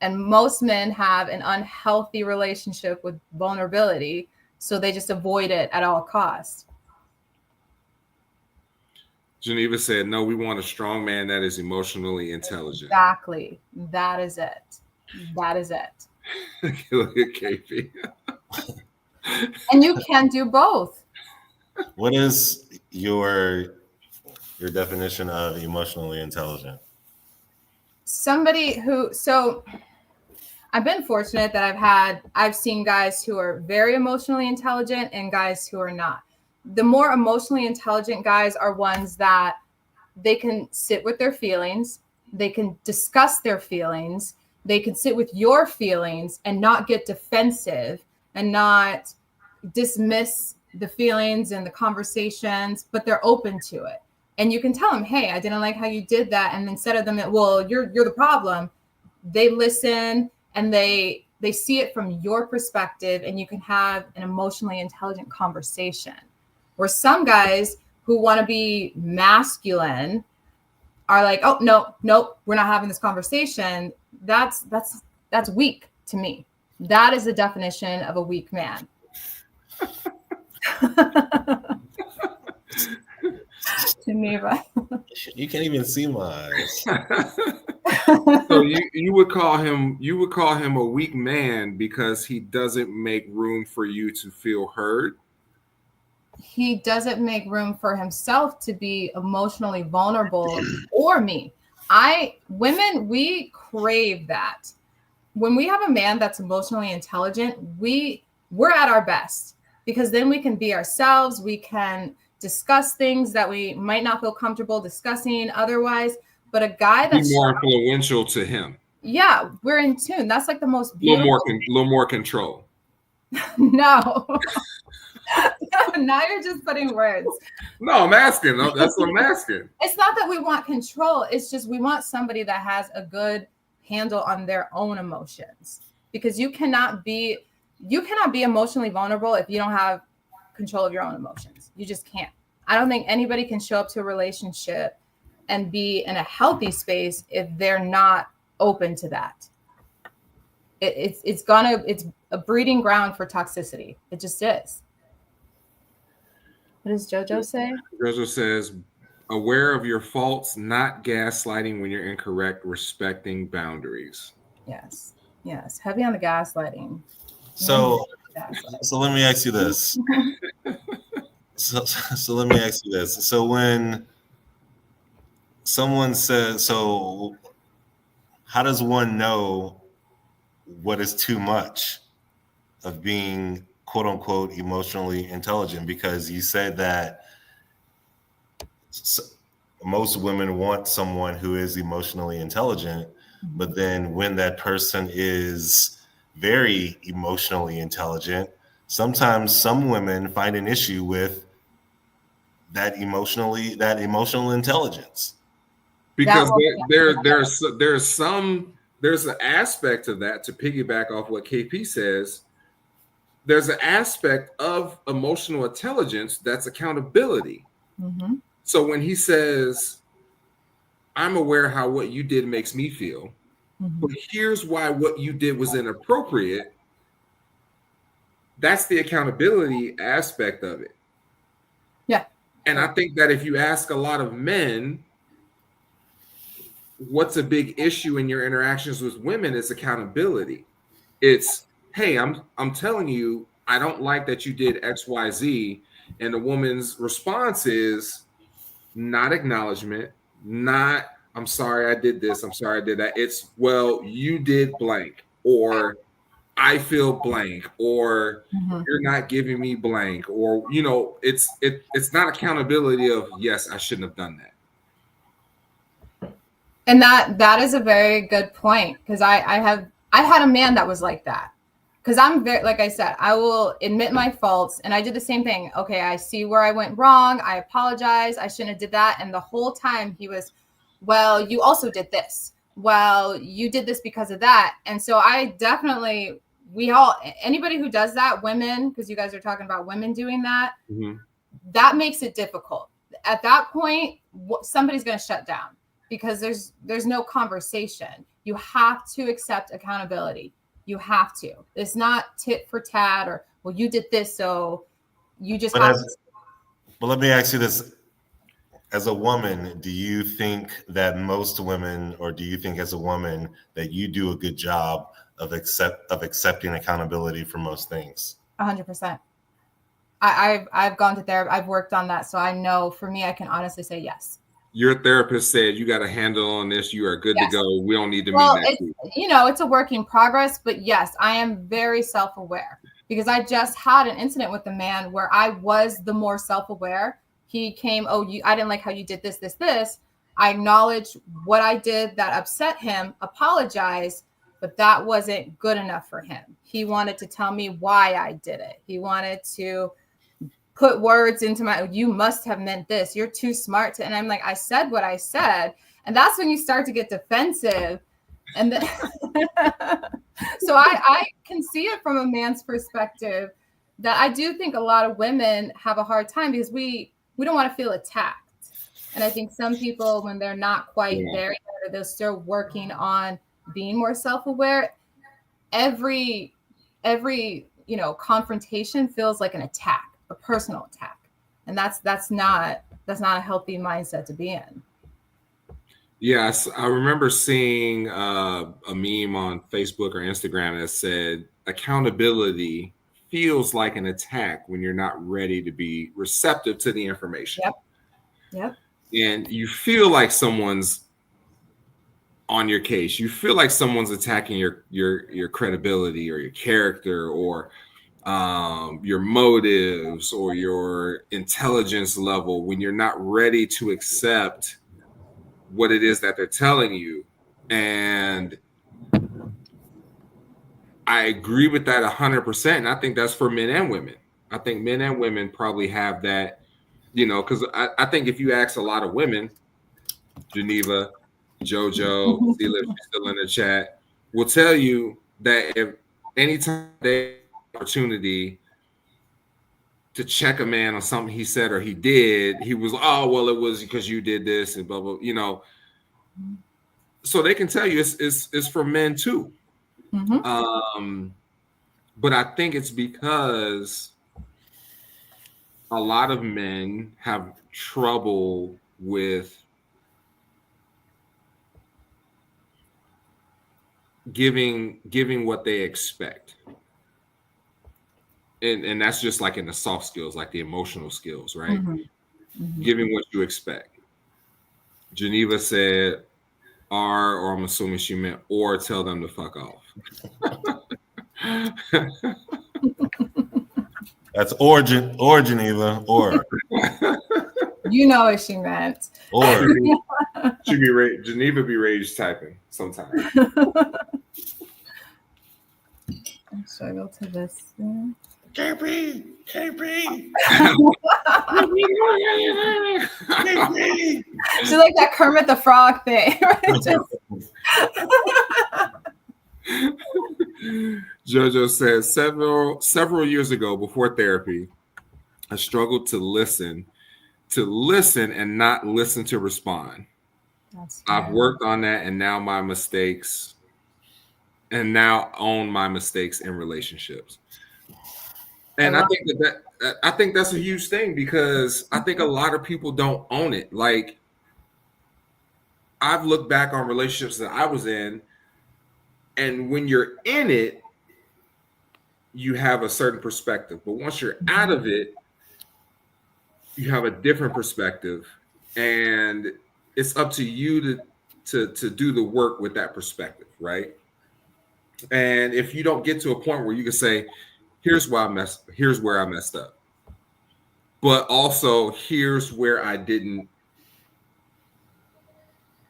And most men have an unhealthy relationship with vulnerability, so they just avoid it at all costs. Geneva said, no, we want a strong man that is emotionally intelligent. Exactly. That is it. That is it. Look at KP. And you can do both. What is your definition of emotionally intelligent? Somebody who, so I've been fortunate that I've seen guys who are very emotionally intelligent and guys who are not. The more emotionally intelligent guys are ones that they can sit with their feelings, they can discuss their feelings, they can sit with your feelings and not get defensive and not dismiss the feelings and the conversations, but they're open to it. And you can tell them, hey, I didn't like how you did that. And instead of them, well, you're the problem, they listen and they see it from your perspective, and you can have an emotionally intelligent conversation. Where some guys who want to be masculine are like, oh, nope, we're not having this conversation. That's weak to me. That is the definition of a weak man. Geneva. You can't even see my eyes. So you would call him a weak man because he doesn't make room for you to feel heard. He doesn't make room for himself to be emotionally vulnerable, or me. Women, we crave that. When we have a man that's emotionally intelligent, we're at our best, because then we can be ourselves. We can discuss things that we might not feel comfortable discussing otherwise. But a guy that's be more influential to him. Yeah, we're in tune. That's like the most beautiful. Little more control. No. Now you're just putting words. No, I'm asking. That's what I'm asking. It's not that we want control. It's just we want somebody that has a good handle on their own emotions, because you cannot be emotionally vulnerable if you don't have control of your own emotions. You just can't. I don't think anybody can show up to a relationship and be in a healthy space if they're not open to that. It's a breeding ground for toxicity. It just is. What does JoJo say? JoJo says, aware of your faults, not gaslighting when you're incorrect, respecting boundaries. Yes. Heavy on the gaslighting. So let me ask you this. So let me ask you this. So when someone says, so how does one know what is too much of being quote unquote emotionally intelligent? Because you said that most women want someone who is emotionally intelligent, but then when that person is very emotionally intelligent, sometimes some women find an issue with that emotional intelligence. Because there's an aspect of that, to piggyback off what KP says. There's an aspect of emotional intelligence that's accountability. Mm-hmm. So when he says, I'm aware how what you did makes me feel, but here's why what you did was inappropriate, that's the accountability aspect of it. Yeah. And I think that if you ask a lot of men, what's a big issue in your interactions with women, is accountability. It's, hey, I'm telling you, I don't like that you did XYZ. And the woman's response is not acknowledgement, not, I'm sorry I did this, I'm sorry I did that. It's, well, you did blank, or I feel blank, or you're not giving me blank, or, it's not accountability of, yes, I shouldn't have done that. And that is a very good point, because I had a man that was like that. Because I'm very, like I said, I will admit my faults, and I did the same thing. Okay, I see where I went wrong. I apologize. I shouldn't have did that. And the whole time he was, well, you also did this. Well, you did this because of that. And so I definitely, anybody who does that, women, because you guys are talking about women doing that, that makes it difficult. At that point, somebody's going to shut down, because there's no conversation. You have to accept accountability. You have to. It's not tit for tat, or, well, you did this, so you just have to. But let me ask you this. As a woman, do you think that most women, or do you think as a woman that you do a good job of accepting accountability for most things? 100%. I've gone to therapy. I've worked on that. So I know, for me, I can honestly say yes. Your therapist said you got a handle on this. You are good to go. We don't need to meet next week. It's a work in progress, but yes, I am very self-aware, because I just had an incident with a man where I was the more self-aware. He came, I didn't like how you did this, this, this. I acknowledged what I did that upset him, apologized, but that wasn't good enough for him. He wanted to tell me why I did it. He wanted to put words into you must have meant this. You're too smart to. And I'm like, I said what I said. And that's when you start to get defensive. And then, so I can see it from a man's perspective, that I do think a lot of women have a hard time, because we don't want to feel attacked. And I think some people, when they're not quite there yet, or they're still working on being more self-aware, every confrontation feels like an attack, a personal attack. And that's not a healthy mindset to be in. Yes, I remember seeing a meme on Facebook or Instagram that said accountability feels like an attack when you're not ready to be receptive to the information. Yep. And you feel like someone's on your case. You feel like someone's attacking your credibility or your character, or your motives, or your intelligence level, when you're not ready to accept what it is that they're telling you. And I agree with that 100%. And I think that's for men and women. I think men and women probably have that, because I think if you ask a lot of women, Geneva, JoJo, Zila, if she's still in the chat, will tell you that if anytime they have an opportunity to check a man on something he said or he did, he was, oh, well, it was because you did this and blah, blah, So they can tell you it's for men too. But I think it's because a lot of men have trouble with giving what they expect. And that's just like in the soft skills, like the emotional skills, right? Giving what you expect. Geneva said, or I'm assuming she meant, or tell them to fuck off. That's or Geneva, or. You know what she meant. Or. Geneva be rage typing sometimes. I struggle to this. KB. She's like that Kermit the Frog thing. JoJo says several years ago, before therapy, I struggled to listen and not listen to respond. I've worked on that, and now own my mistakes in relationships. And I think that's a huge thing, because I think a lot of people don't own it. Like, I've looked back on relationships that I was in, and when you're in it, you have a certain perspective. But once you're out of it, you have a different perspective. And it's up to you to do the work with that perspective, right? And if you don't get to a point where you can say, here's where I messed up, but also here's where I didn't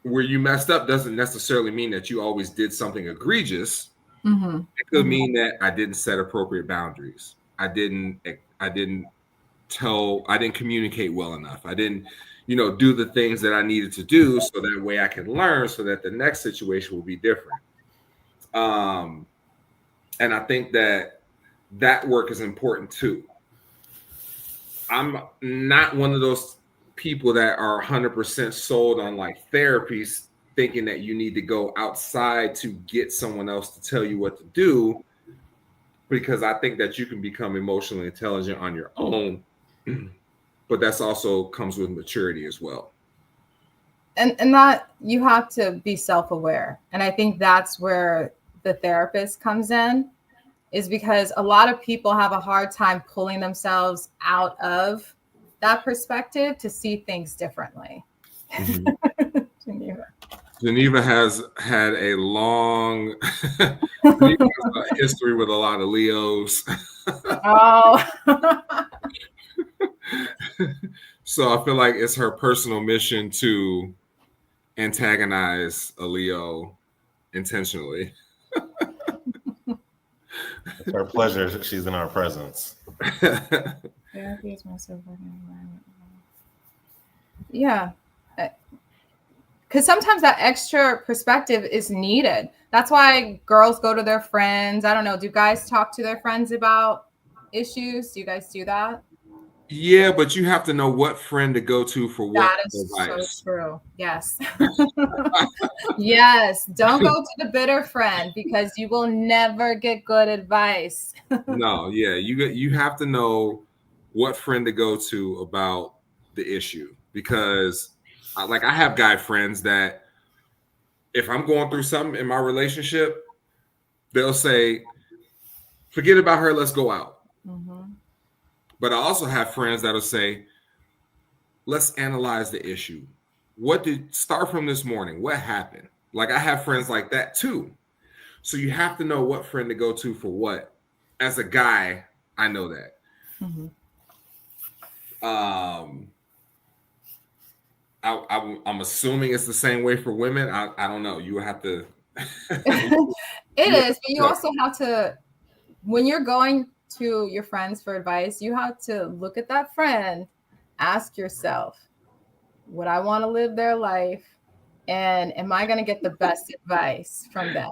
where you messed up doesn't necessarily mean that you always did something egregious. Mm-hmm. It could mean that I didn't set appropriate boundaries. I didn't communicate well enough. I didn't, do the things that I needed to do so that way I can learn so that the next situation will be different. And I think that work is important too. I'm not one of those people that are 100% sold on like therapies, thinking that you need to go outside to get someone else to tell you what to do, because I think that you can become emotionally intelligent on your own, but that's also comes with maturity as well. And that you have to be self-aware. And I think that's where the therapist comes in, is because a lot of people have a hard time pulling themselves out of that perspective to see things differently. Mm-hmm. Geneva has had a long history with a lot of Leos. Oh. So I feel like it's her personal mission to antagonize a Leo intentionally. It's our pleasure she's in our presence. Therapy is my supporting environment. Yeah. Because sometimes that extra perspective is needed. That's why girls go to their friends. I don't know. Do guys talk to their friends about issues? Do you guys do that? Yeah, but you have to know what friend to go to for what That is advice. So true. Yes. Yes. Don't go to the bitter friend, because you will never get good advice. No. Yeah. You have to know what friend to go to about the issue, because I have guy friends that if I'm going through something in my relationship, they'll say, forget about her, let's go out. Mm-hmm. But I also have friends that'll say, let's analyze the issue. Start from this morning? What happened? Like, I have friends like that too. So you have to know what friend to go to for what. As a guy, I know that. Mm-hmm. I'm assuming it's the same way for women. I don't know. You have to. It is, but you also have to, when you're going to your friends for advice, you have to look at that friend, ask yourself, would I want to live their life? And am I going to get the best advice from them?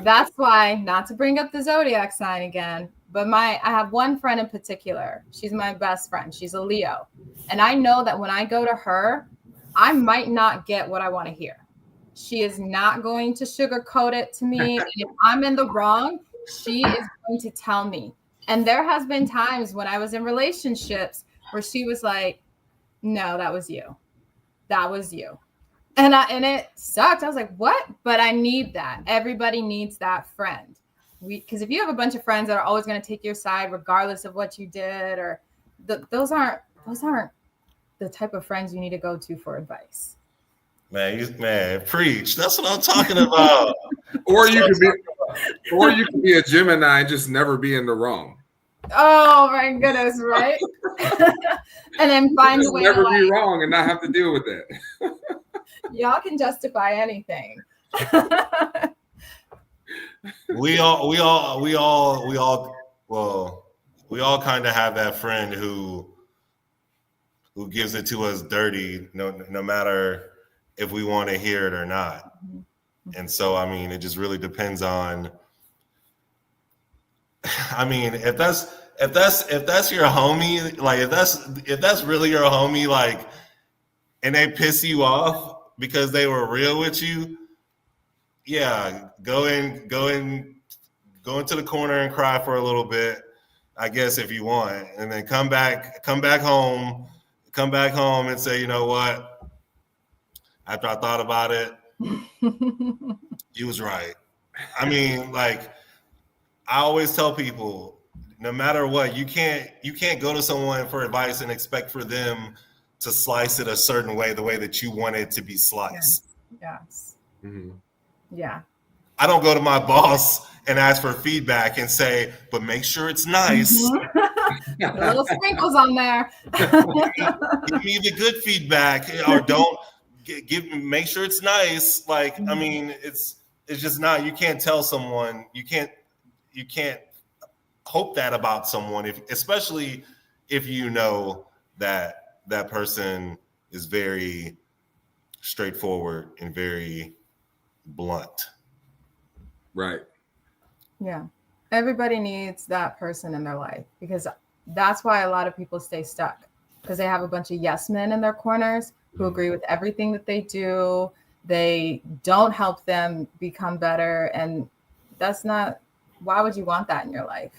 That's why, not to bring up the zodiac sign again, but I have one friend in particular. She's my best friend. She's a Leo. And I know that when I go to her, I might not get what I want to hear. She is not going to sugarcoat it to me. And if I'm in the wrong, she is going to tell me. And there has been times when I was in relationships where she was like, no, that was you. That was you. And it sucked. I was like, what? But I need that. Everybody needs that friend. Because if you have a bunch of friends that are always going to take your side, regardless of what you did, or those aren't the type of friends you need to go to for advice. Man, preach. That's what I'm talking about. Or you could be a Gemini and just never be in the wrong. Oh my goodness, right? And then find a way never to be wrong and not have to deal with that. Y'all can justify anything. we all kind of have that friend who gives it to us dirty, no matter if we want to hear it or not. Mm-hmm. And so, I mean, it just really depends on. I mean, if that's your homie, like if that's really your homie, like, and they piss you off because they were real with you, yeah, go into the corner and cry for a little bit, I guess, if you want, and then come back home and say, you know what? After I thought about it, you was right. I mean, like, I always tell people, no matter what, you can't go to someone for advice and expect for them to slice it a certain way, the way that you want it to be sliced. Yes. Mm-hmm. Yeah. I don't go to my boss and ask for feedback and say, but make sure it's nice. Mm-hmm. Little sprinkles on there. Give me the good feedback, or make sure it's nice. Like, I mean, it's just not, you can't tell someone, you can't hope that about someone, especially if you know that that person is very straightforward and very blunt. Right. Yeah. Everybody needs that person in their life, because that's why a lot of people stay stuck, because they have a bunch of yes men in their corners who agree with everything that they do. They don't help them become better. And that's not, why would you want that in your life?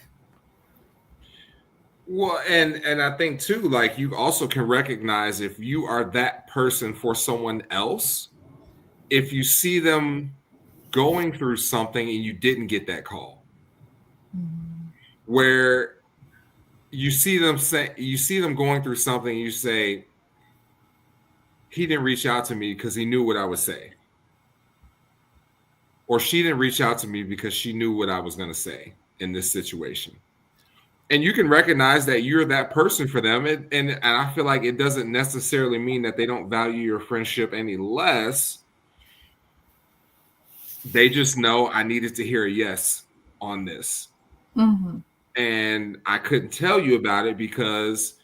Well, and I think too, like, you also can recognize if you are that person for someone else, if you see them going through something and you didn't get that call, where you see them going through something, and you say, he didn't reach out to me because he knew what I would say, or she didn't reach out to me because she knew what I was going to say in this situation. And you can recognize that you're that person for them. And I feel like it doesn't necessarily mean that they don't value your friendship any less. They just know, I needed to hear a yes on this. Mm-hmm. And I couldn't tell you about it because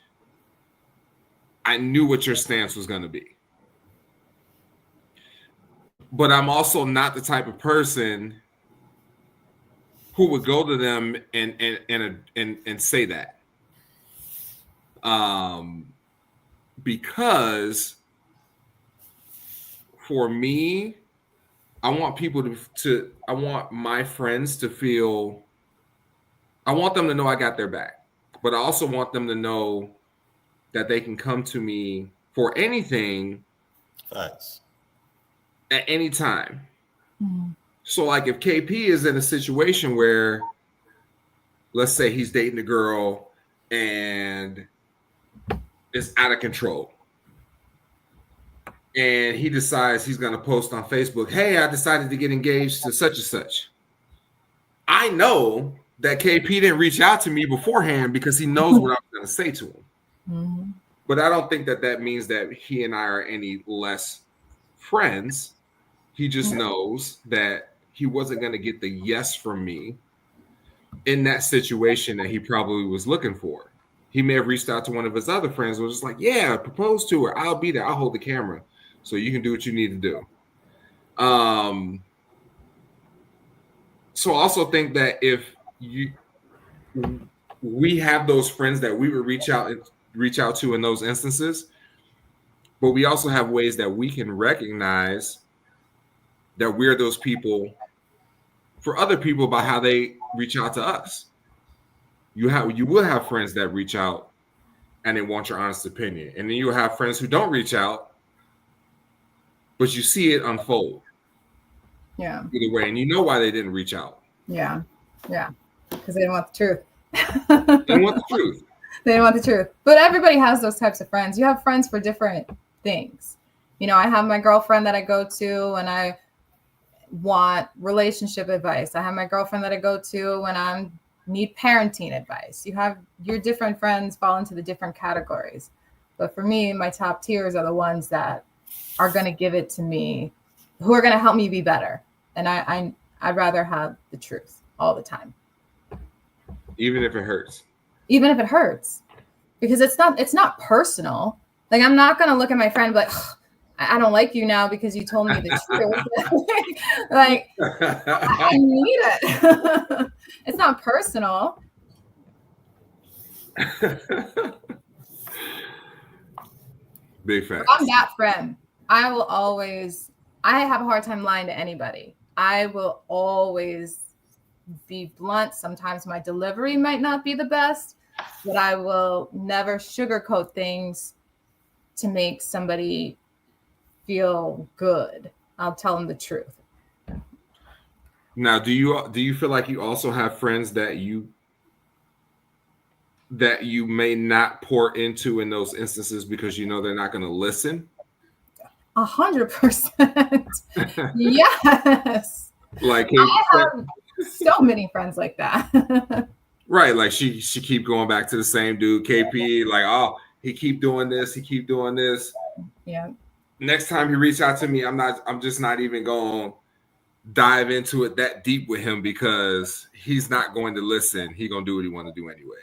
I knew what your stance was going to be. But I'm also not the type of person who would go to them and say that. Because for me, I want people I want my friends to feel, I want them to know I got their back, but I also want them to know that they can come to me for anything. Thanks. At any time. Mm-hmm. So like if KP is in a situation where, let's say he's dating a girl and it's out of control, and he decides he's going to post on Facebook, hey, I decided to get engaged to such and such. I know that KP didn't reach out to me beforehand because he knows what I'm going to say to him. Mm-hmm. But I don't think that means that he and I are any less friends. He just knows that he wasn't going to get the yes from me in that situation that he probably was looking for. He may have reached out to one of his other friends and was just like, yeah, propose to her. I'll be there. I'll hold the camera so you can do what you need to do. So I also think that if we have those friends that we would reach out to in those instances, but we also have ways that we can recognize that we're those people for other people by how they reach out to us. You will have friends that reach out and they want your honest opinion. And then you'll have friends who don't reach out, but you see it unfold. Yeah. Either way, and you know why they didn't reach out. Yeah. Yeah. Because they didn't want the truth. They want the truth. They didn't want the truth. But everybody has those types of friends. You have friends for different things. You know, I have my girlfriend that I go to when I want relationship advice. I have my girlfriend that I go to when I need parenting advice. You have your different friends fall into the different categories. But for me, my top tiers are the ones that are going to give it to me, who are going to help me be better. And I'd rather have the truth all the time. Even if it hurts. Even if it hurts. Because it's not personal. Like, I'm not going to look at my friend and be like, I don't like you now because you told me the truth. Like, I need it. It's not personal. Big facts. I'm that friend. I have a hard time lying to anybody. I will always be blunt. Sometimes my delivery might not be the best, but I will never sugarcoat things to make somebody feel good. I'll tell them the truth. Now, do you feel like you also have friends that you may not pour into in those instances because you know they're not going to listen? 100%. Yes. Like, I have so many friends like that. Right, like she keep going back to the same dude, KP. Like, oh, he keep doing this. Yeah. next time he reaches out to me, I'm just not even going to dive into it that deep with him because he's not going to listen. He's going to do what he want to do anyway.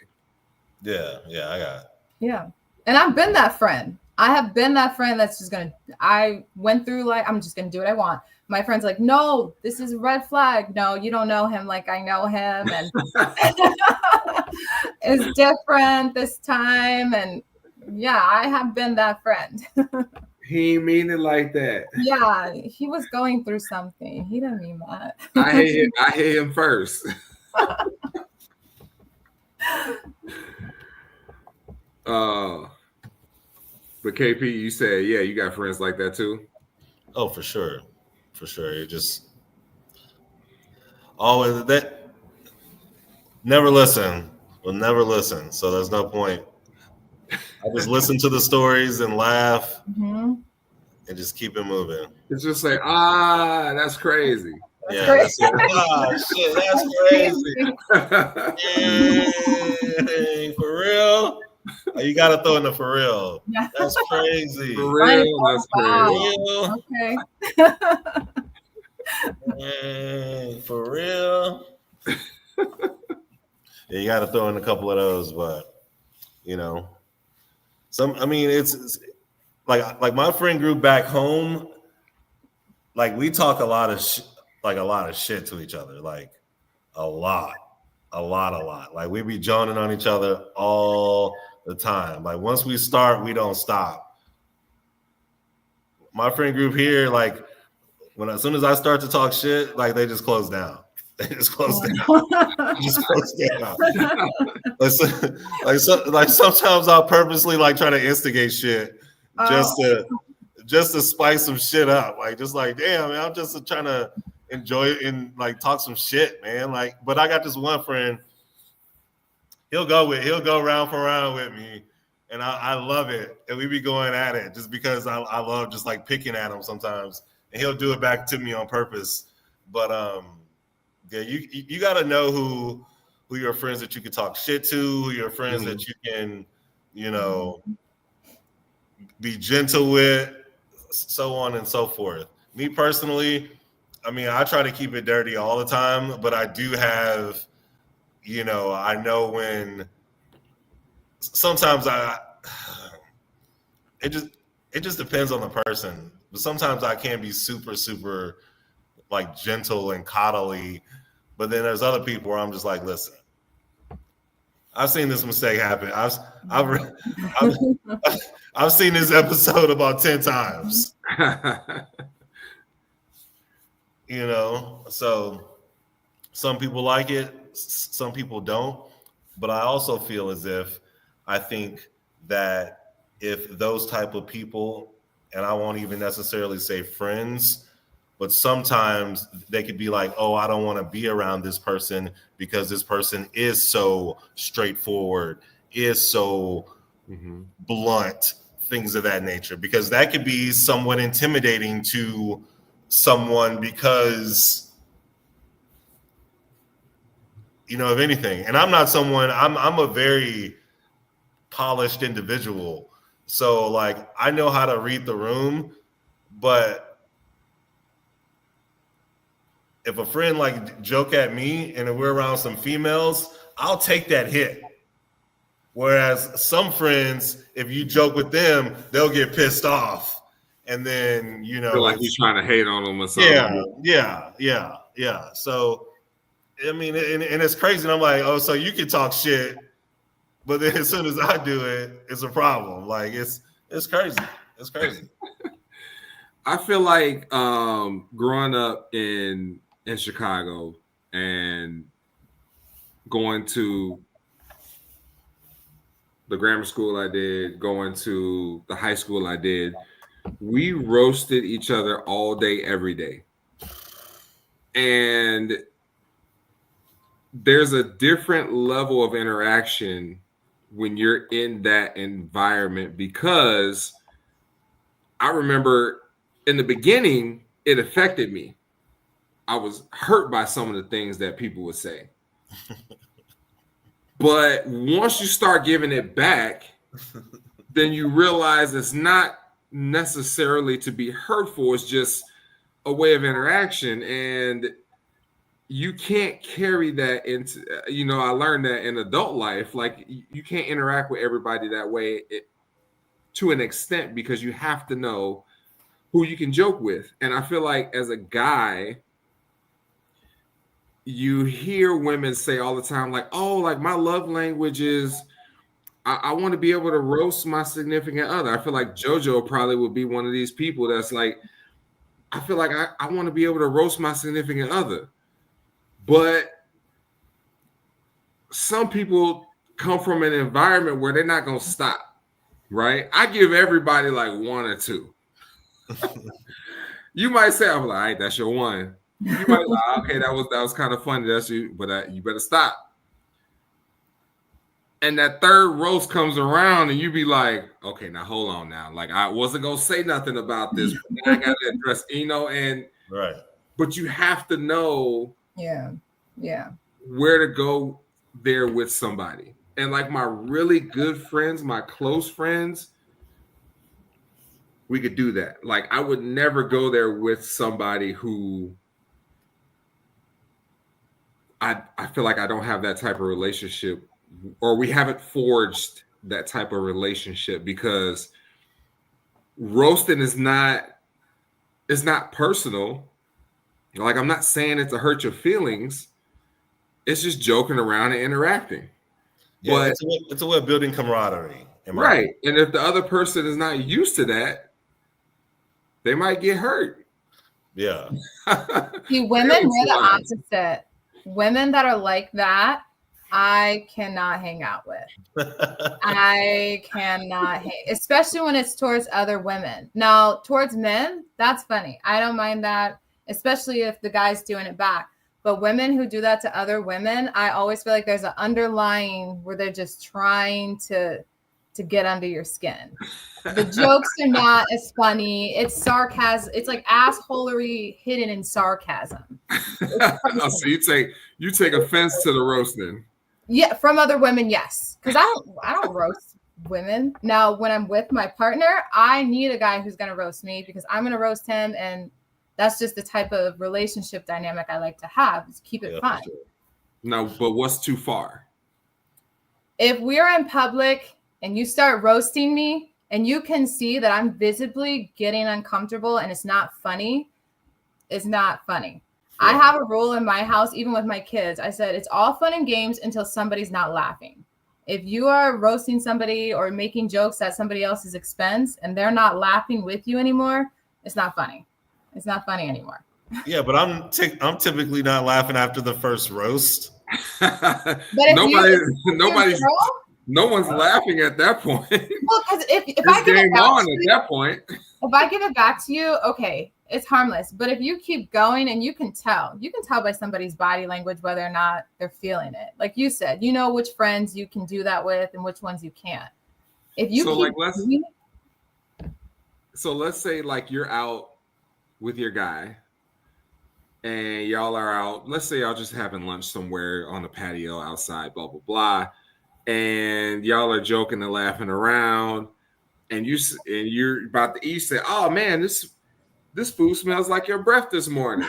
Yeah, I got it. Yeah. And I've been that friend. I have been that friend that's just I went through like, I'm just going to do what I want. My friend's like, no, this is a red flag. No, you don't know him like I know him. And it's different this time. And yeah, I have been that friend. He ain't mean it like that. Yeah, he was going through something. He didn't mean that. I hate him first. But KP, you said, yeah, you got friends like that too? Oh, for sure. It just always that never listen. Will never listen. So there's no point. I just listen to the stories and laugh and just keep it moving. It's just like, that's crazy. That's crazy. Shit, that's crazy. Hey, for real? Oh, you gotta throw in the for real. That's crazy. For real, that's crazy. Okay. For real. Yeah, you gotta throw in a couple of those, but you know, it's like my friend group back home. Like we talk a lot of shit to each other, like a lot. Like we be joning on each other all the time. Like once we start, we don't stop. My friend group here, like as soon as I start to talk shit, like they just close down. Like sometimes I'll purposely like try to instigate shit just to spice some shit up. Like just like, damn, man, I'm just trying to enjoy it and like talk some shit, man. Like, but I got this one friend. He'll go round for round with me, and I love it. And we be going at it just because I love just like picking at him sometimes, and he'll do it back to me on purpose. But yeah, you got to know who your friends that you can talk shit to, who your friends that you can, be gentle with, so on and so forth. Me personally, I mean, I try to keep it dirty all the time, but I do have, I know when sometimes it just depends on the person. But sometimes I can be super, super like gentle and coddly, but then there's other people where I'm just like, listen, I've seen this mistake happen. I've seen this episode about 10 times. So some people like it, some people don't. But I also feel as if I think that if those type of people, and I won't even necessarily say friends, but sometimes they could be like, oh, I don't want to be around this person because this person is so straightforward, is so blunt, things of that nature. Because that could be somewhat intimidating to someone because, of anything. And I'm not someone, I'm a very polished individual. So like, I know how to read the room, but if a friend like joke at me and if we're around some females, I'll take that hit. Whereas some friends, if you joke with them, they'll get pissed off. And then, feel like you're trying to hate on them or something. Yeah. So, I mean, and it's crazy. And I'm like, oh, so you can talk shit, but then as soon as I do it, it's a problem. Like it's crazy. It's crazy. I feel like growing up in Chicago and going to the grammar school I did, going to the high school I did, we roasted each other all day, every day. And there's a different level of interaction when you're in that environment, because I remember in the beginning, it affected me. I was hurt by some of the things that people would say. But once you start giving it back, then you realize it's not necessarily to be hurtful. It's just a way of interaction, and you can't carry that into, I learned that in adult life. Like, you can't interact with everybody that way to an extent, because you have to know who you can joke with. And I feel like as a guy, you hear women say all the time, like, oh, like my love language is I want to be able to roast my significant other. I feel like JoJo probably would be one of these people that's like, I feel like I want to be able to roast my significant other. But some people come from an environment where they're not going to stop, right? I give everybody like one or two. You might say, I'm like, all right, that's your one. You might be like, okay, that was kind of funny. That's you, but you better stop. And that third roast comes around, and you be like, okay, now hold on now. Like, I wasn't gonna say nothing about this, but now I gotta address, and Right. But you have to know Yeah. where to go there with somebody. And like my really good friends, my close friends, we could do that. Like, I would never go there with somebody who I feel like I don't have that type of relationship, or we haven't forged that type of relationship, because roasting is not personal. Like, I'm not saying it to hurt your feelings. It's just joking around and interacting. Yeah, But it's a way of building camaraderie. Right. And if the other person is not used to that, they might get hurt. Yeah. See, women, we're the opposite. Women that are like that, I cannot hang out with. I cannot especially when it's towards other women. Now, towards men, that's funny. I don't mind that, especially if the guy's doing it back. But women who do that to other women, I always feel like there's an underlying where they're just trying to get under your skin. The jokes are not as funny. It's sarcasm. It's like assholery hidden in sarcasm. So you take offense to the roasting. Yeah, from other women, yes. Because I don't roast women. Now, when I'm with my partner, I need a guy who's gonna roast me, because I'm gonna roast him, and that's just the type of relationship dynamic I like to have, is keep it fun. Sure. No, but what's too far? If we're in public and you start roasting me and you can see that I'm visibly getting uncomfortable and it's not funny, it's not funny. Yeah. I have a rule in my house, even with my kids. I said, it's all fun and games until somebody's not laughing. If you are roasting somebody or making jokes at somebody else's expense and they're not laughing with you anymore, it's not funny. It's not funny anymore. Yeah, but I'm typically not laughing after the first roast. But no one's laughing at that point. Well, because if I give it back on to at you, that point. If I give it back to you, okay, it's harmless. But if you keep going, and you can tell by somebody's body language whether or not they're feeling it. Like you said, you know which friends you can do that with and which ones you can't. If you so let's say like you're out with your guy and y'all are out. Let's say y'all just having lunch somewhere on the patio outside, blah, blah, blah. And y'all are joking and laughing around, and you're about to eat. Say, "Oh man, this food smells like your breath this morning."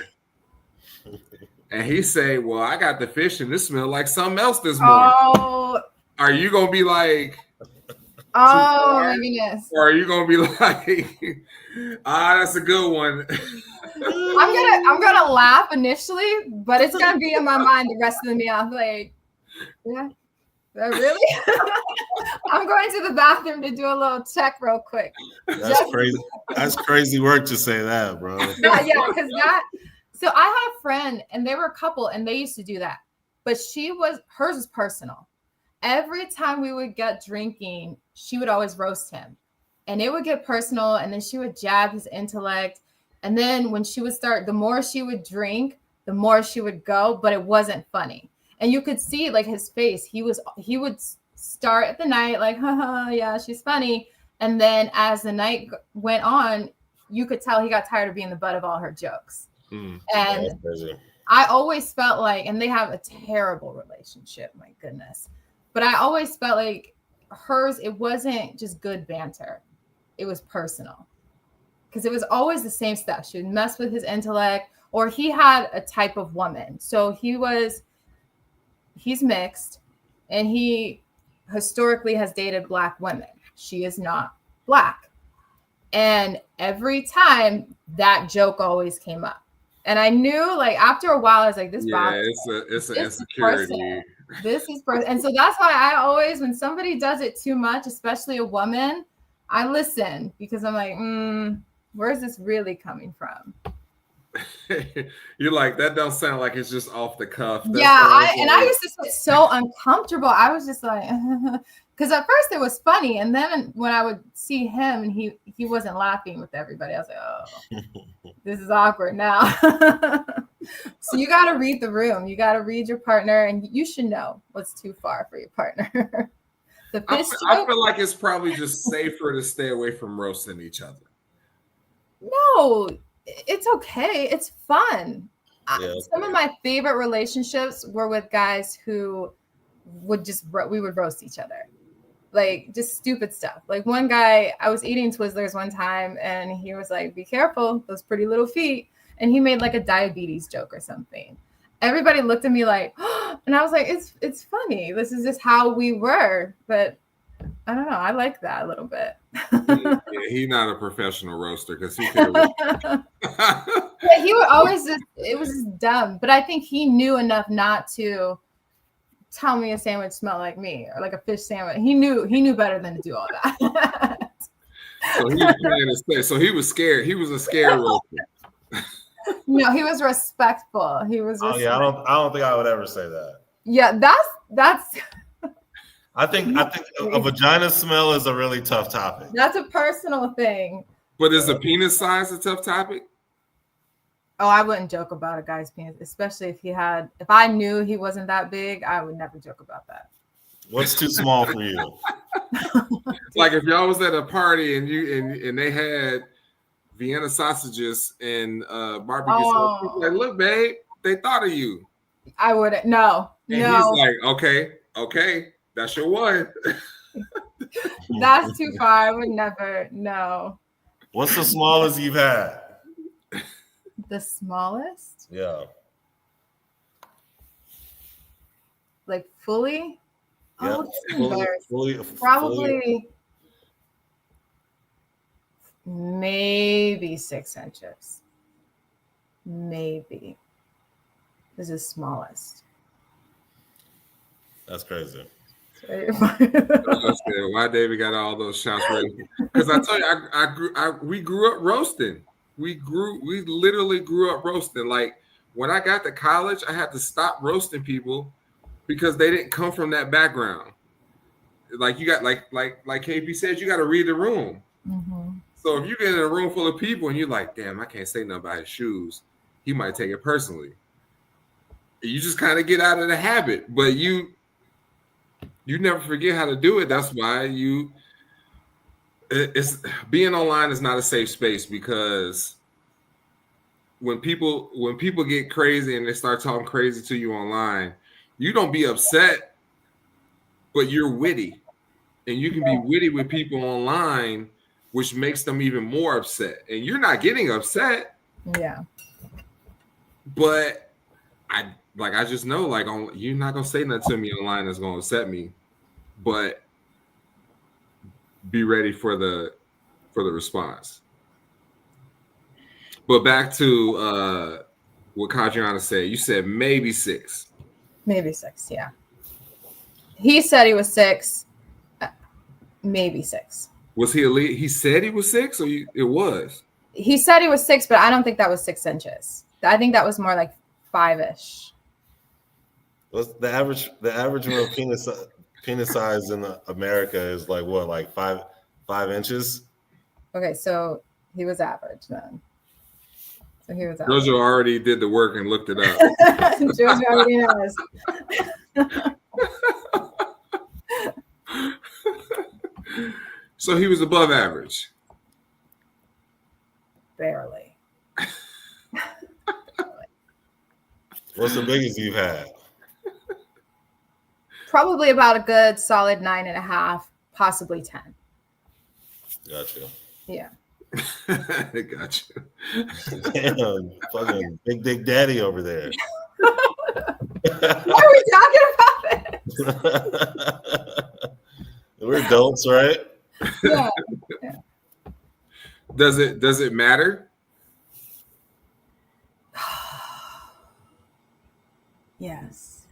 And he say, "Well, I got the fish, and this smells like something else this morning." Oh, are you gonna be like, "Oh my goodness," or are you gonna be like, that's a good one? I'm gonna laugh initially, but it's gonna be in my mind the rest of the meal. I'm like, yeah. Really? I'm going to the bathroom to do a little check real quick. That's crazy. That's crazy work to say that, bro. Yeah, because so I had a friend and they were a couple and they used to do that. But hers was personal. Every time we would get drinking, she would always roast him. And it would get personal, and then she would jab his intellect. And then when she would start, the more she would drink, the more she would go, but it wasn't funny. And you could see like his face. He would start at the night like, haha, yeah, she's funny. And then as the night went on, you could tell he got tired of being the butt of all her jokes. And I always felt like, and they have a terrible relationship, my goodness. But I always felt like hers, it wasn't just good banter. It was personal. because it was always the same stuff. She would mess with his intellect, or he had a type of woman. So he's mixed, and he historically has dated Black women. She is not Black. And every time that joke always came up. And I knew, like, after a while, I was like, this it's an insecurity. This is person. And so that's why I always, when somebody does it too much, especially a woman, I listen, because I'm like, where's this really coming from? You're like, that don't sound like it's just off the cuff. I used to get so uncomfortable. I was just like, because at first it was funny, and then when I would see him and he wasn't laughing with everybody, I was like, oh, this is awkward now. So you got to read the room. You got to read your partner, and you should know what's too far for your partner. I feel like it's probably just safer to stay away from roasting each other. No, it's okay. It's fun. Yeah. Some of my favorite relationships were with guys who would we would roast each other. Like, just stupid stuff. Like, one guy, I was eating Twizzlers one time, and he was like, be careful, those pretty little feet. And he made like a diabetes joke or something. Everybody looked at me like, oh, and I was like, it's funny. This is just how we were. But I don't know. I like that a little bit. He's not a professional roaster, because he could have. Yeah, he would always it was just dumb. But I think he knew enough not to tell me a sandwich smelled like me, or like a fish sandwich. He knew better than to do all that. So he was trying to say, so he was scared. He was a scared roaster. No, he was respectful. He was. Oh yeah, I don't think I would ever say that. Yeah, that's. I think a vagina smell is a really tough topic. That's a personal thing. But is a penis size a tough topic? Oh, I wouldn't joke about a guy's penis, especially if I knew he wasn't that big, I would never joke about that. What's too small for you? Like, if y'all was at a party and they had Vienna sausages and barbecue sauce, like, look, babe, they thought of you. I wouldn't. No. And he's like, okay, that's your one. That's too far. I would never. No. What's the smallest you've had? The smallest? Yeah. Like fully? Yeah. Oh, probably maybe 6 inches. Maybe. This is smallest. That's crazy. Why David got all those shots ready? Because I tell you, we grew up roasting. We literally grew up roasting. Like, when I got to college, I had to stop roasting people because they didn't come from that background. Like, you got like KP said, you got to read the room. Mm-hmm. So if you get in a room full of people and you're like, damn, I can't say nothing about his shoes, he might take it personally. You just kind of get out of the habit, but you never forget how to do it. That's why it's being online is not a safe space, because when people get crazy and they start talking crazy to you online, you don't be upset, but you're witty, and you can be witty with people online, which makes them even more upset. And you're not getting upset. Yeah. But I just know, like, you're not gonna say nothing to me online that's gonna upset me, but be ready for the response. But back to what Kadriana said. You said maybe 6. Maybe 6, yeah. He said he was 6. Maybe 6. Was he elite? He said he was 6, or it was? He said he was 6, but I don't think that was 6 inches. I think that was more like 5-ish. What's the average real penis size in America is like what, like 5 inches? Okay, so he was average then. So he was average. Jojo already did the work and looked it up. Jojo already knows. So he was above average. Barely. What's the biggest you've had? Probably about a good solid 9.5, possibly 10. Gotcha. Yeah. I got you. Damn, fucking Big Dick Daddy over there. Why are we talking about it? We're adults, right? Yeah. Does it matter? Yes,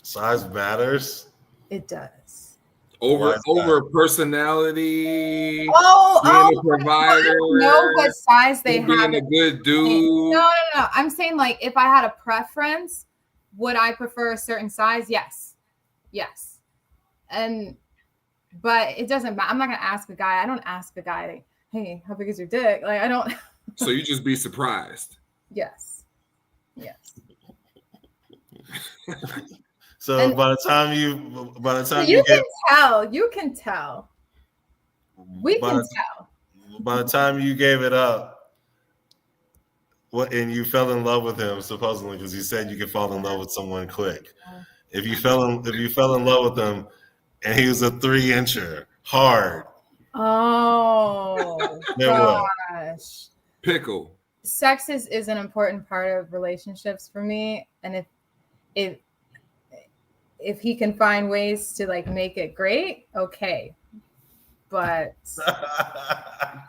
Size matters. it does. Over Why is personality, Oh, being a I provider, don't know what size they being have. a good No, dude. no. I'm saying like if I had a preference, would I prefer a certain size? Yes. But it doesn't matter. I'm not gonna ask a guy. I don't ask a guy, hey, how big is your dick? Like I don't. So you just be surprised. Yes. So And- by the time you You can tell. We can tell. by the time you gave it up, and you fell in love with him, supposedly, because you said you could fall in love with someone quick. If you fell in love with him, and he was a 3-incher, hard. Oh Then what? gosh. Pickle. Sex is an important part of relationships for me, and if he can find ways to like make it great, okay. But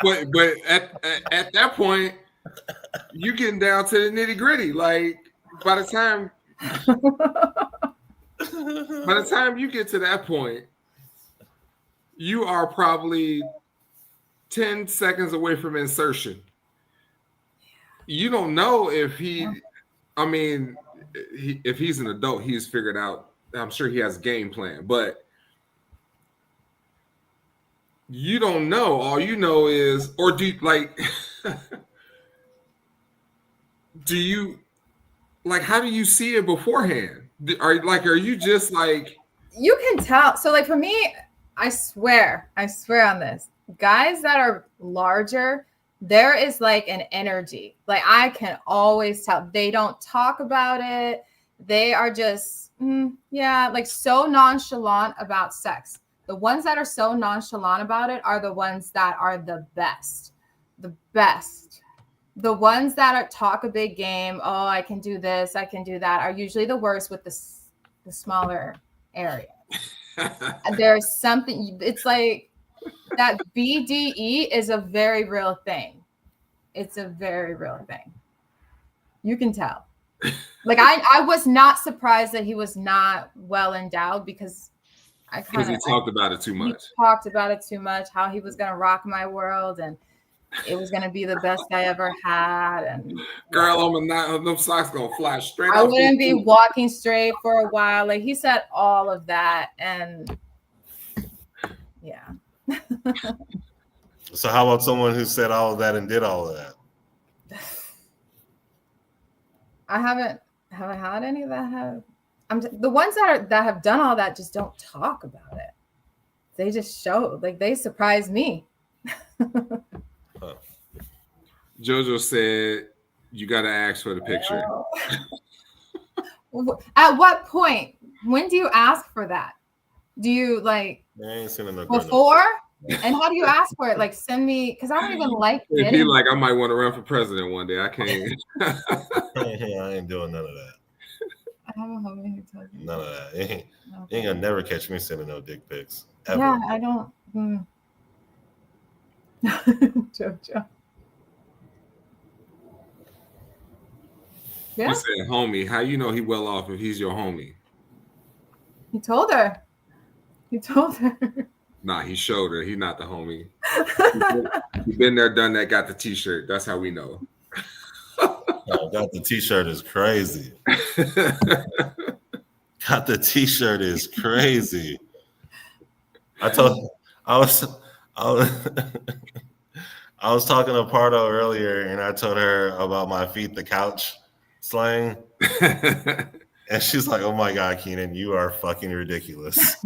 But at that point, you getting down to the nitty gritty. Like by the time you get to that point, you are probably 10 seconds away from insertion. You don't know if if he's an adult, he's figured out. I'm sure he has a game plan, but you don't know. All you know is, or do like, do you like? How do you see it beforehand? Are you just like? you can tell. So like for me, I swear on this. Guys that are larger, there is like an energy. Like I can always tell. They don't talk about it. They are just like so nonchalant about sex. The ones that are so nonchalant about it are the ones that are the best. The best. The ones that talk a big game, oh, I can do this, I can do that, are usually the worst with the smaller area. There's something, it's like that BDE is a very real thing. It's a very real thing. You can tell. Like I was not surprised that he was not well endowed because he talked about it too much. He talked about it too much, how he was gonna rock my world and it was gonna be the best I ever had. And girl, them socks gonna fly straight. I wouldn't be walking straight for a while. Like he said all of that, and yeah. So how about someone who said all of that and did all of that? I haven't had any that have. The ones that have done all that just don't talk about it. They just show, like they surprise me. Jojo said you got to ask for the picture. At what point? When do you ask for that? Do you like before? And how do you ask for it? Like send me, because I don't even like if he like I might want to run for president one day. I can't. I ain't doing none of that. I have a homie who tells me none of that. You ain't gonna never catch me sending no dick pics. Ever. Yeah, I don't. Jojo. Yeah. You said homie. How you know he well off if he's your homie? He told her. Nah, he showed her. He's not the homie. He been there, done that, got the t-shirt. That's how we know. Oh, got the t-shirt is crazy. Got the t-shirt is crazy. I was talking to Pardo earlier, and I told her about my feet the couch slang. And she's like, "Oh my God, Keinon, you are fucking ridiculous."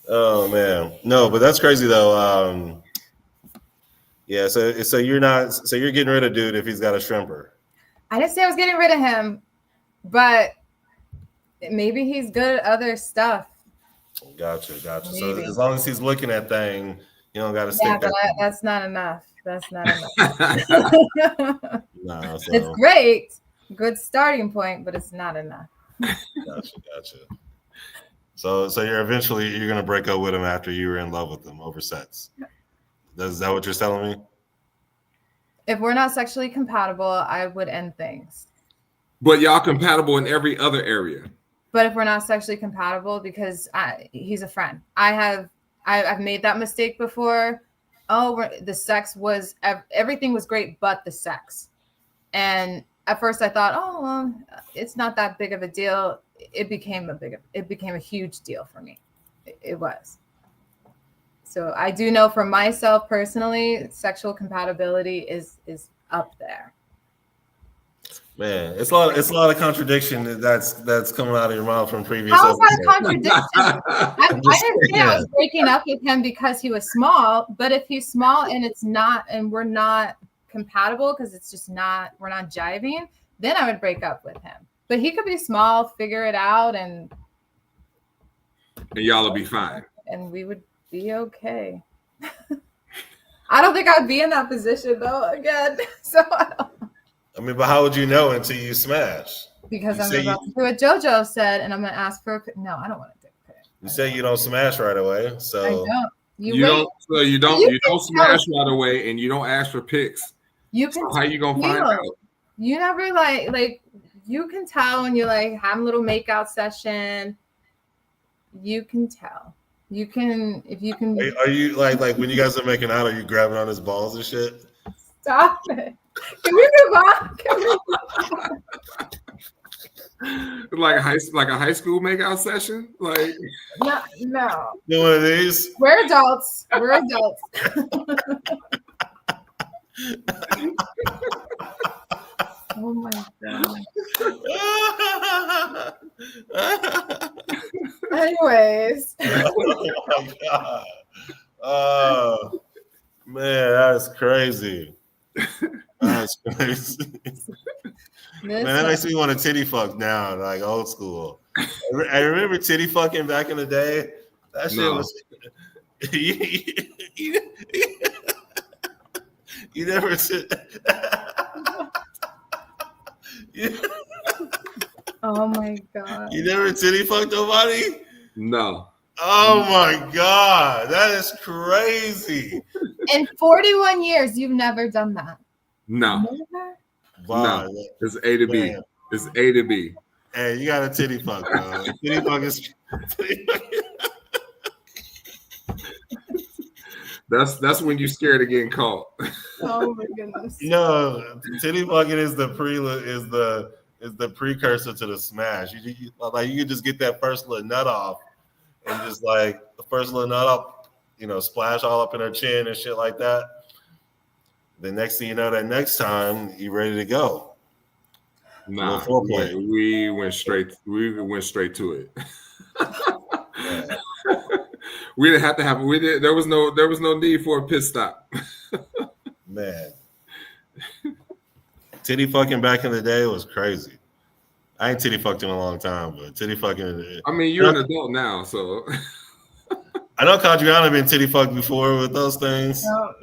Oh man, no, but that's crazy though. Yeah, so you're getting rid of dude if he's got a shrimper. I didn't say I was getting rid of him, but maybe he's good at other stuff. Gotcha. So Maybe. as long as he's looking at thing, you don't got to stick Yeah, that. but that's not enough. That's not enough. No, so It's great, good starting point, but it's not enough. Gotcha. So you're gonna break up with him after you were in love with him over sex. Is that what you're telling me? If we're not sexually compatible, I would end things. But y'all compatible in every other area. But if we're not sexually compatible, because he's a friend, I've made that mistake before. Oh, the sex was everything was great, but the sex. And at first, I thought, oh, well, it's not that big of a deal. It became a huge deal for me. It was. So I do know for myself personally, sexual compatibility is up there. Man, it's a lot of contradiction that's coming out of your mouth from previous. How is that a contradiction? I didn't say I was breaking up with him because he was small, but if he's small and we're not compatible because it's just we're not jiving, then I would break up with him. But he could be small, figure it out, and y'all will be fine. And we would be okay. I don't think I'd be in that position though again. So I mean, but how would you know until you smash? Because I'm about to do what JoJo said, and I'm going to ask for no, I don't want to do it. You say you don't smash right away, so I don't. You don't smash right away, and you don't ask for pics. How you gonna find out? You never like you can tell when you like have a little makeout session. You can tell. You can if you can. Are you like when you guys are making out? Are you grabbing on his balls and shit? Stop it. Can we move on? Like a high school makeout session? Like no. You know one of these? We're adults. Oh my god. Anyways. Oh my god. Oh man, that's crazy. That's crazy. Man, that makes me want to titty fuck now, like old school. I remember titty fucking back in the day. That shit was. You never said. Oh my god. You never titty fucked nobody? No. Oh my god, that is crazy. In 41 years, you've never done that. No. Never? Wow. No. It's A to B. Man. It's A to B. Hey, you got a titty fuck, bro. Titty fuck is. That's when you're scared of getting caught. Oh my goodness. No, titty fucking is the precursor to the smash. You can just get that first little nut off, and just like the first little nut up, splash all up in her chin and shit like that. The next thing you know, that next time you're ready to go. Nah, we went straight to it. Yeah. We didn't have to have. There was no need for a pit stop. Man, titty fucking back in the day was crazy. I ain't titty fucked in a long time, but titty fucking. I mean, you're an adult now, so. I know Kadriana been titty fucked before with those things. No.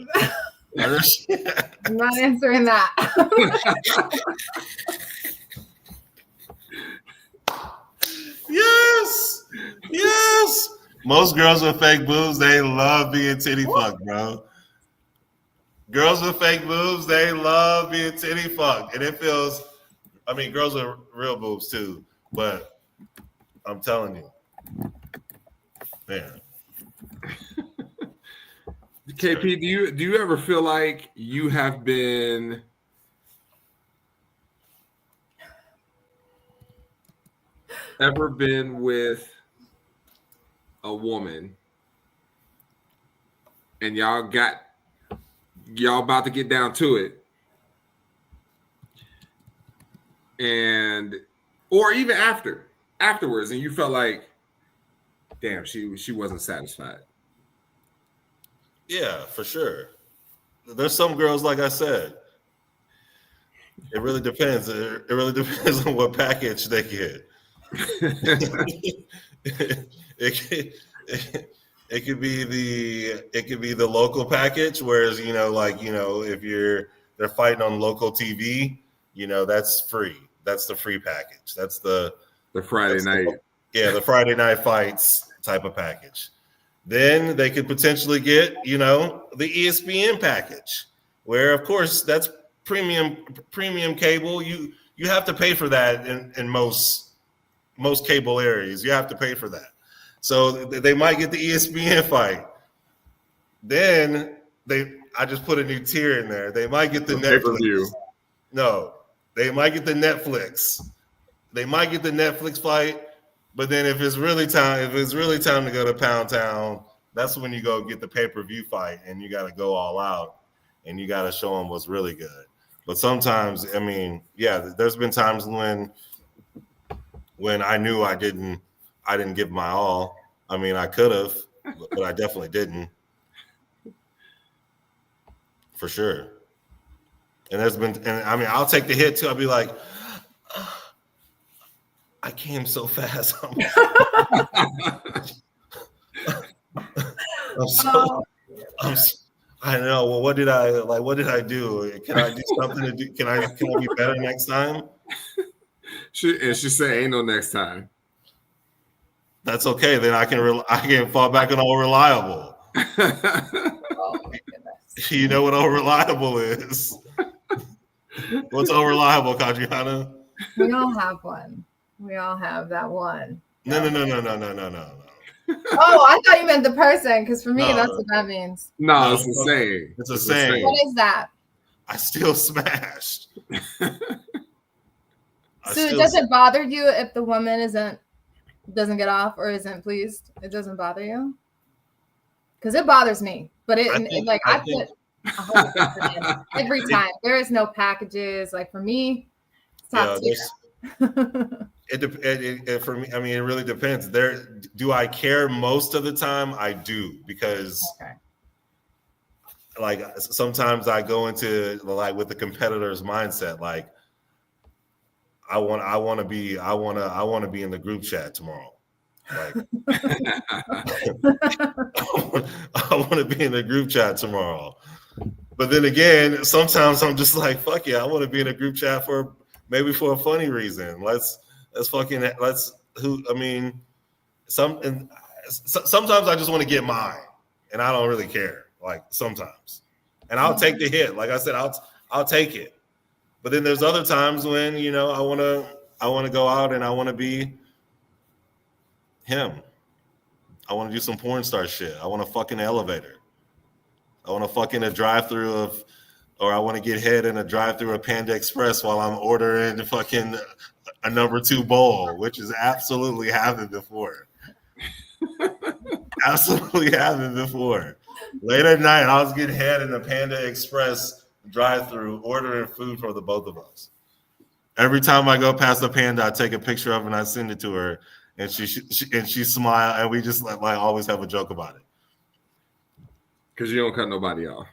I'm not answering that. Yes. Most girls with fake boobs, they love being titty fucked, bro. Girls with fake boobs, they love being titty fucked. And it feels, I mean, girls with real boobs too, but I'm telling you, man. KP, do you ever feel like you have been with a woman and y'all about to get down to it, and or even afterwards, and you felt like, damn, she wasn't satisfied? Yeah, for sure. There's some girls, like I said, it really depends. It really depends on what package they get. It could be the local package, whereas if they're fighting on local TV, that's free. That's the free package. That's the Friday night. The Friday night fights type of package. Then they could potentially get the ESPN package, where of course that's premium cable. You have to pay for that in most cable areas. You have to pay for that. So they might get the ESPN fight. Then I just put a new tier in there. They might get the Netflix. Pay-per-view. No, they might get the Netflix. They might get the Netflix fight, but then if it's really time to go to Pound Town, that's when you go get the pay-per-view fight, and you got to go all out, and you got to show them what's really good. But sometimes, there's been times when I knew I didn't give my all. I mean, I could have, but I definitely didn't. For sure. And I'll take the hit too. I'll be like, I came so fast. I know. Well, what did I do? Can I do something to do? Can I be better next time? She said, "Ain't no next time." That's okay. Then I can fall back on all reliable. Oh my goodness. You know what all reliable is? What's all reliable, Kadriana? We all have one. We all have that one. No. Oh, I thought you meant the person, because for me, No. that's what that means. No, it's the same. It's the same. What is that? I still smashed. So it doesn't bother you if the woman doesn't get off or isn't pleased? It doesn't bother you? Because it bothers me. But I put 100% in every time. There is no packages. Like for me, it's top tier. It for me, it really depends. Do I care most of the time? I do, because like sometimes I go into with the competitor's mindset. Like I want to be in the group chat tomorrow. Like I want to be in the group chat tomorrow. But then again, sometimes I'm just like, fuck yeah, I want to be in a group chat for a funny reason. Sometimes I just want to get mine, and I don't really care. Like sometimes, and I'll take the hit. Like I said, I'll take it. But then there's other times when I want to go out and I want to be him. I want to do some porn star shit. I want to fuck in the elevator. I want to fuck in a drive-through or I want to get head in a drive-through of Panda Express while I'm ordering fucking a number 2 bowl, which has absolutely happened before. Absolutely happened before. Late at night, I was getting head in a Panda Express drive-through, ordering food for the both of us. Every time I go past the Panda, I take a picture of it and I send it to her, and she smile, and we just like always have a joke about it. Because you don't cut nobody off.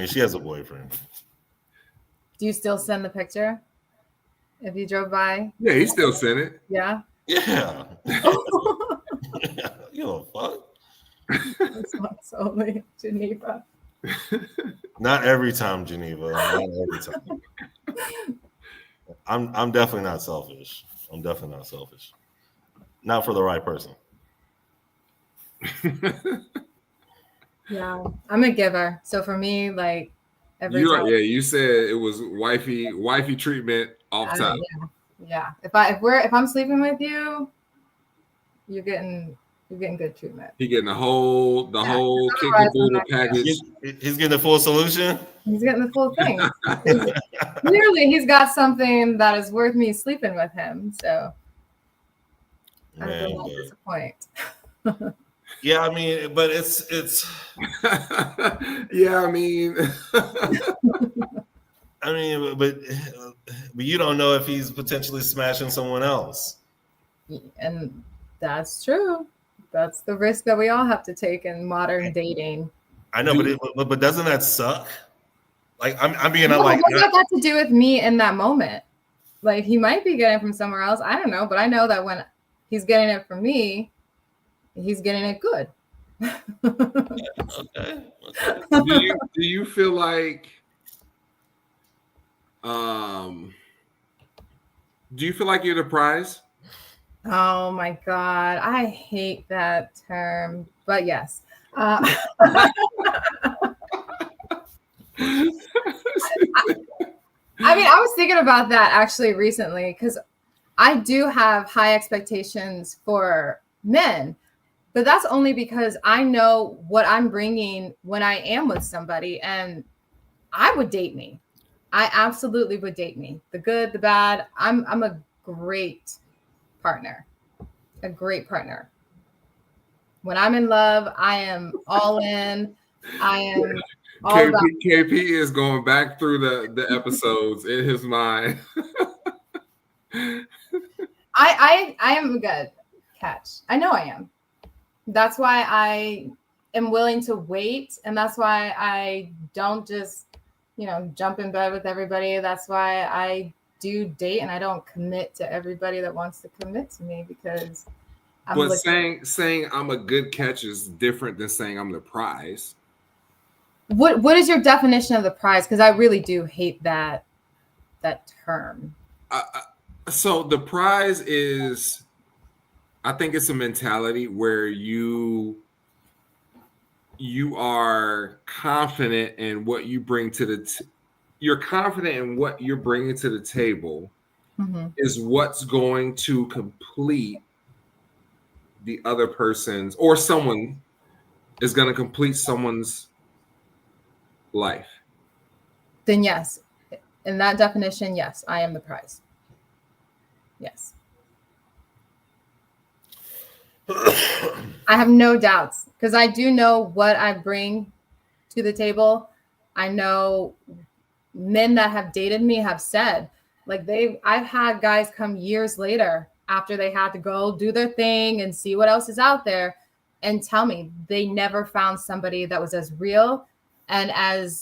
She has a boyfriend. Do you still send the picture if you drove by? Yeah, he still sent it. Yeah. Yeah. You know fuck. It's only Geneva. Not every time, Geneva. Not every time. I'm definitely not selfish. Not for the right person. Yeah, I'm a giver. So for me, like every time. Yeah, you said it was wifey treatment off top. Yeah. If I'm sleeping with you, you're getting good treatment. He getting the whole kicking package. He's getting the full solution. He's getting the full thing. Clearly, he's got something that is worth me sleeping with him. So I will not disappoint. Yeah, but it's. Yeah, but you don't know if he's potentially smashing someone else. And that's true. That's the risk that we all have to take in modern dating. I know, but doesn't that suck? Like I'm being No, like. what's that got to do with me in that moment? Like he might be getting it from somewhere else. I don't know, but I know that when he's getting it from me, he's getting it good. Okay. Do you feel like do you feel like you're the prize? Oh my God. I hate that term, but yes. I mean, I was thinking about that actually recently because I do have high expectations for men, but that's only because I know what I'm bringing when I am with somebody, and I would date me. I absolutely would date me. The good, the bad. I'm a great partner. A great partner. When I'm in love, I am all in. I am all KP, about. KP is going back through the episodes in his mind. I am a good catch. I know I am. That's why I am willing to wait, and that's why I don't just, jump in bed with everybody. That's why I do date, and I don't commit to everybody that wants to commit to me because I'm But looking. saying I'm a good catch is different than saying I'm the prize. What is your definition of the prize? Because I really do hate that term. So the prize is, I think it's a mentality where you are confident in what you bring to the you're confident in what you're bringing to the table is what's going to complete the other person's, or someone is going to complete someone's life. Then yes, in that definition, yes, I am the prize. Yes. I have no doubts because I do know what I bring to the table. I know men that have dated me have said, like I've had guys come years later after they had to go do their thing and see what else is out there and tell me they never found somebody that was as real and as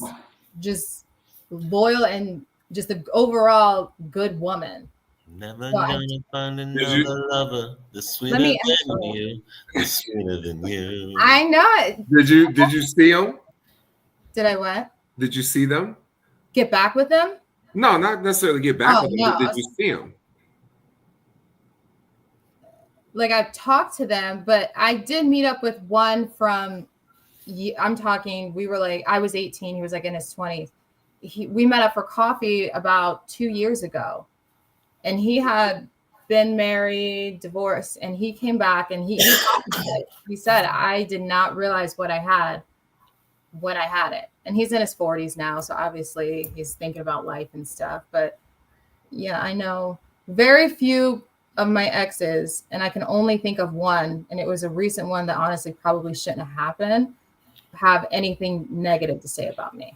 just loyal and just an overall good woman. Never So gonna find another lover the sweeter let me than you, the sweeter than you. I know it. Did you see them? Did I what? Did you see them? Get back with them? No, not necessarily get back with them, no. but did you see them? Like I've talked to them, but I did meet up with one from, I'm talking, we were like, I was 18, he was like in his 20s. We met up for coffee about 2 years ago, and he had been married, divorced, and he came back and he said, I did not realize what I had when I had it. And he's in his 40s now, so obviously he's thinking about life and stuff. But yeah, I know very few of my exes, and I can only think of one, and it was a recent one that honestly probably shouldn't have happened, have anything negative to say about me.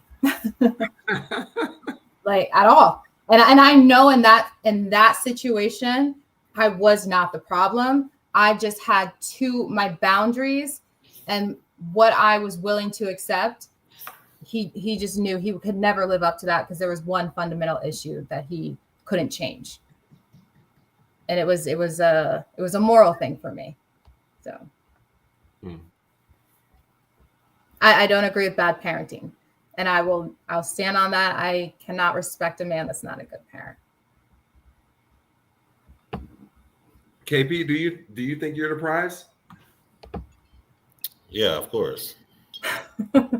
Like at all. And I know in that situation, I was not the problem. I just had my boundaries and what I was willing to accept. He just knew he could never live up to that because there was one fundamental issue that he couldn't change. And it was a moral thing for me. So I don't agree with bad parenting. And I'll stand on that. I cannot respect a man that's not a good parent. KP, do you think you're the prize? Yeah, of course. I'm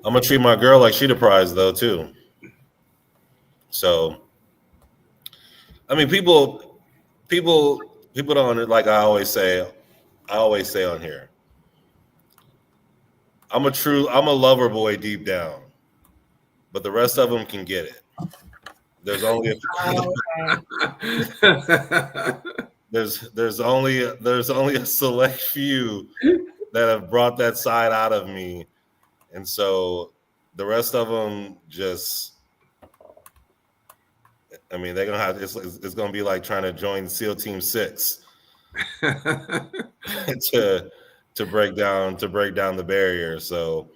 gonna treat my girl like she the prize though too. So, I mean, people don't, like I always say on here. I'm a lover boy deep down, but the rest of them can get it. There's only there's only a select few that have brought that side out of me, and so the rest of them just, I mean, they're gonna have it's gonna be like trying to join SEAL Team 6 to to break down the barrier. So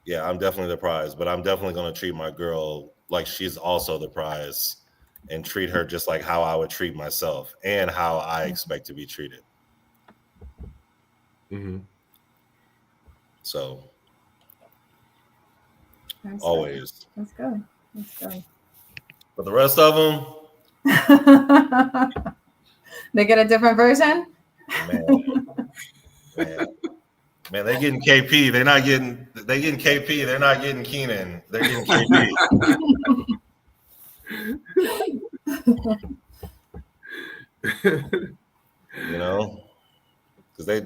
yeah, I'm definitely the prize, but I'm definitely going to treat my girl like she's also the prize and treat her just like how I would treat myself and how I expect to be treated. Mm-hmm. So That's always. Let's go. Let's go. But the rest of them, They get a different version. Man, they getting KP. They getting KP. They're not getting Keinon. They're getting KP. You know, because they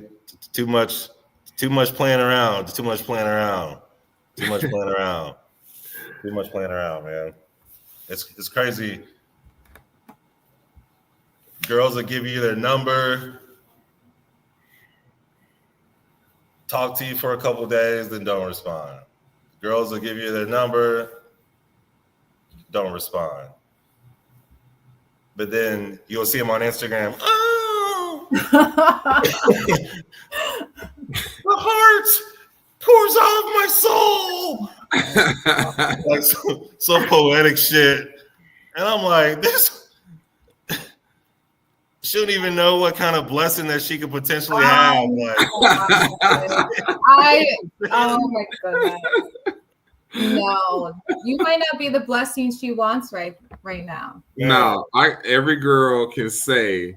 too much playing around. Too much playing around, man. It's crazy. Girls will give you their number, talk to you for a couple days, then don't respond. Girls will give you their number, don't respond. But then you'll see them on Instagram. Oh, the heart pours out of my soul. Like some poetic shit. And I'm like, this. She don't even know what kind of blessing that she could potentially have. Like, oh my goodness. No, you might not be the blessing she wants right now. No, every girl can say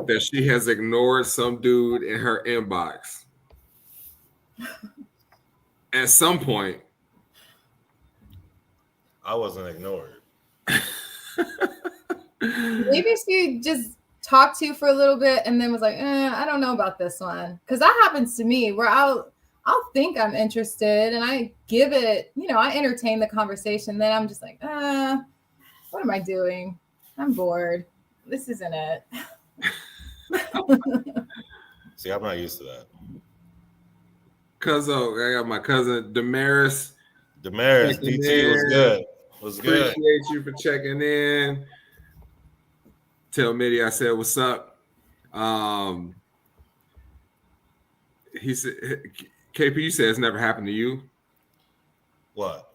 that she has ignored some dude in her inbox at some point. I wasn't ignored. Maybe she just talked to you for a little bit and then was like, I don't know about this one. Because that happens to me where I'll think I'm interested and I give it, I entertain the conversation. Then I'm just like, what am I doing? I'm bored. This isn't it. See, I'm not used to that. I got my cousin Damaris. DT was good. Appreciate you for checking in. Tell Mitty I said what's up. He said, KP, you said it's never happened to you. What?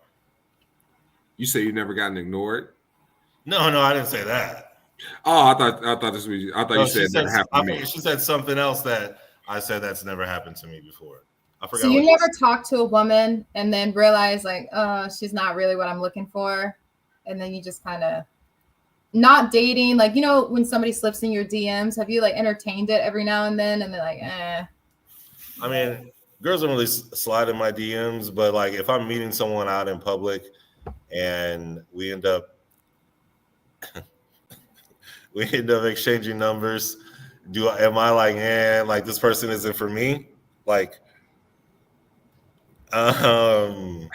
You say you never gotten ignored? No, I didn't say that. Oh, I thought this was. I thought you said it never happened to me. She said something else that I said that's never happened to me before. I forgot. So you never talked to a woman and then realize like, she's not really what I'm looking for, and then you just kind of not dating, like, when somebody slips in your DMs, have you like entertained it every now and then, and they're like, I mean, girls don't really slide in my DMs, but like if I'm meeting someone out in public and we end up exchanging numbers, am I like, like this person isn't for me? Like, am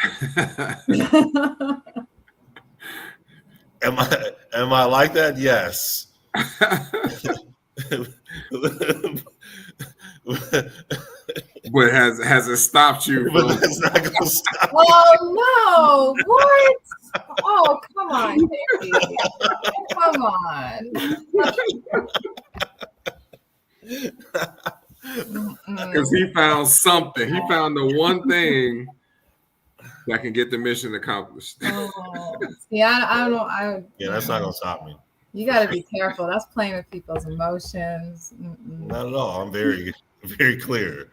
I like that? Yes. But has it stopped you? But that's not gonna stop. Oh no! What? Oh, come on, baby. Come on. Because he found something. He found the one thing that can get the mission accomplished. Yeah, I don't know. Yeah, that's not gonna stop me. You got to be careful. That's playing with people's emotions. Not at all. I'm very, very clear.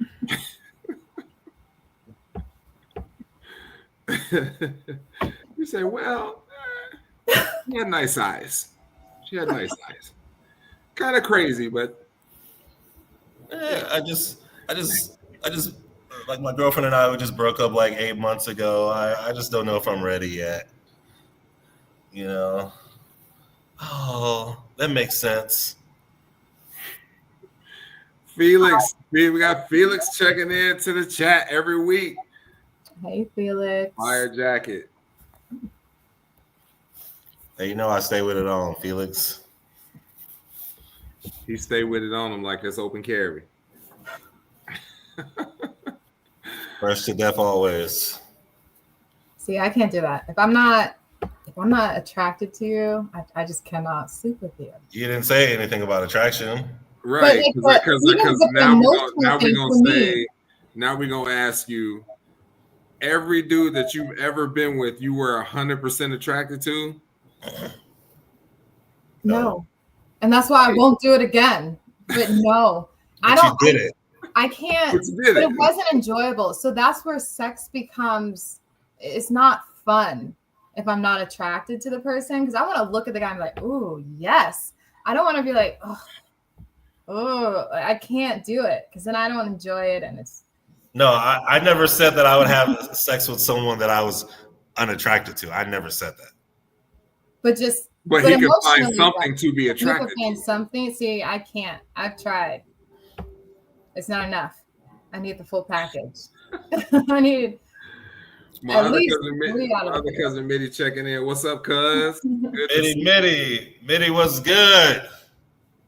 You say, well, she had nice eyes. Kind of crazy, but I just like my girlfriend and I, we just broke up like 8 months ago. I just don't know if I'm ready yet. Oh, that makes sense. Felix, we got Felix checking in to the chat every week. Hey, Felix. Fire jacket. Hey, I stay with it on, Felix. He stay with it on him like it's open carry. Fresh to death always. See, I can't do that. If I'm not attracted to you, I just cannot sleep with you. You didn't say anything about attraction. Right, But because even with the now we're emotional thing gonna for me, say, now we're gonna ask you, every dude that you've ever been with, you were 100% attracted to? no. And that's why I won't do it again. But no, I But don't. you did it. I can't. But you did But it. it wasn't enjoyable. So that's where sex becomes. It's not fun if I'm not attracted to the person, because I want to look at the guy and be like, "Ooh, yes." I don't want to be like, "Oh, I can't do it," because then I don't enjoy it, and it's. No, I never said that I would have sex with someone that I was unattracted to. I never said that. But he can find emotionally, something to be you can attracted find to. something. See, I can't. I've tried. It's not enough. I need the full package. I need My at other least cousin, 3 out of the Mitty checking in. What's up, cuz? Good to see Mitty was good.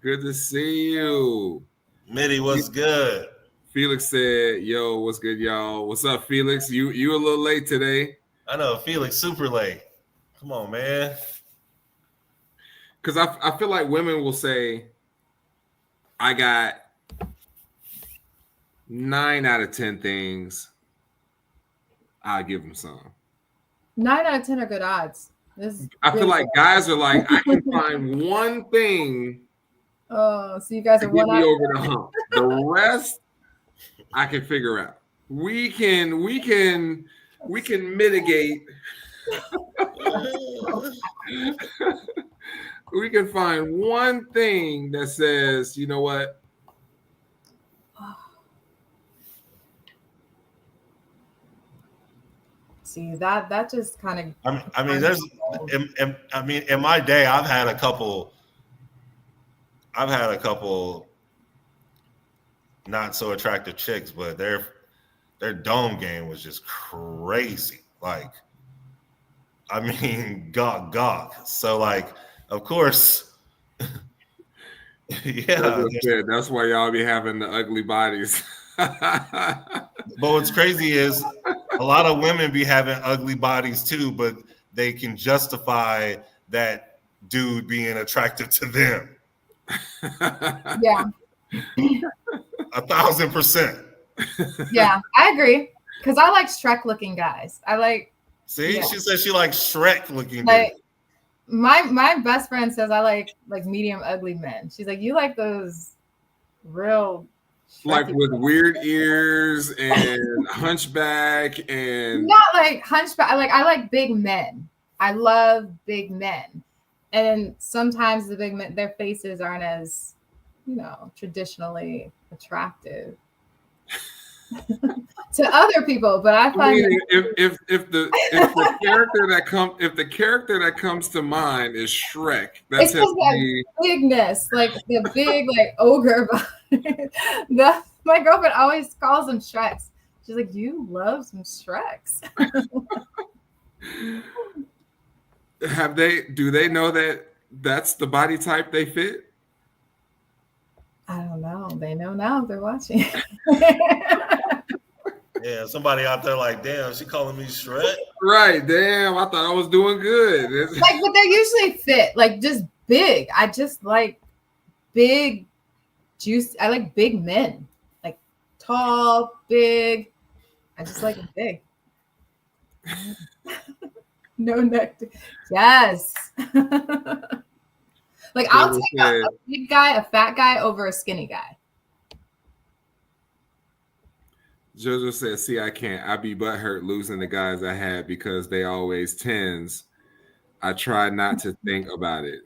Good to see you. Mitty was good. Felix said, "Yo, what's good, y'all? What's up, Felix? You a little late today?" I know, Felix, super late. Come on, man. Because I feel like women will say, "I got 9 out of 10 things. I'll give them some." 9 out of 10 are good odds. I feel like guys are like, I can find one thing Oh, so you guys to are get one me out. over the hump. The rest I can figure out. We can mitigate. We can find one thing that says, you know what? See, that just kind of. I mean, in my day, I've had a couple not so attractive chicks, but their dome game was just crazy. Like, I mean, gawk. So, like, of course, yeah. That's why y'all be having the ugly bodies. But what's crazy is a lot of women be having ugly bodies too, but they can justify that dude being attractive to them. Yeah. 1,000%. Yeah, I agree. Because I like Shrek looking guys. I like. See, Yeah. she said she likes Shrek looking Like, dudes. my best friend says I like medium ugly men. She's like, you like those real. Like with weird ears and hunchback and Not like hunchback. I like big men. I love big men. And sometimes the big men, their faces aren't as, traditionally attractive to other people. But I find if the character that comes to mind is Shrek, that's that bigness, like the big ogre body. My girlfriend always calls them Shreks. She's like, you love some Shreks. Do they know that that's the body type they fit? I don't know. They know now if they're watching. Yeah, somebody out there like, damn, she calling me Shrek? Right, damn, I thought I was doing good. But they're usually fit, just big. I just like big, juice. I like big men, like tall, big. I just like big. No neck. Yes. I'll take a big guy, a fat guy over a skinny guy. Jojo said, "See, I can't. I be butthurt losing the guys I had because they always tens. I try not to think about it."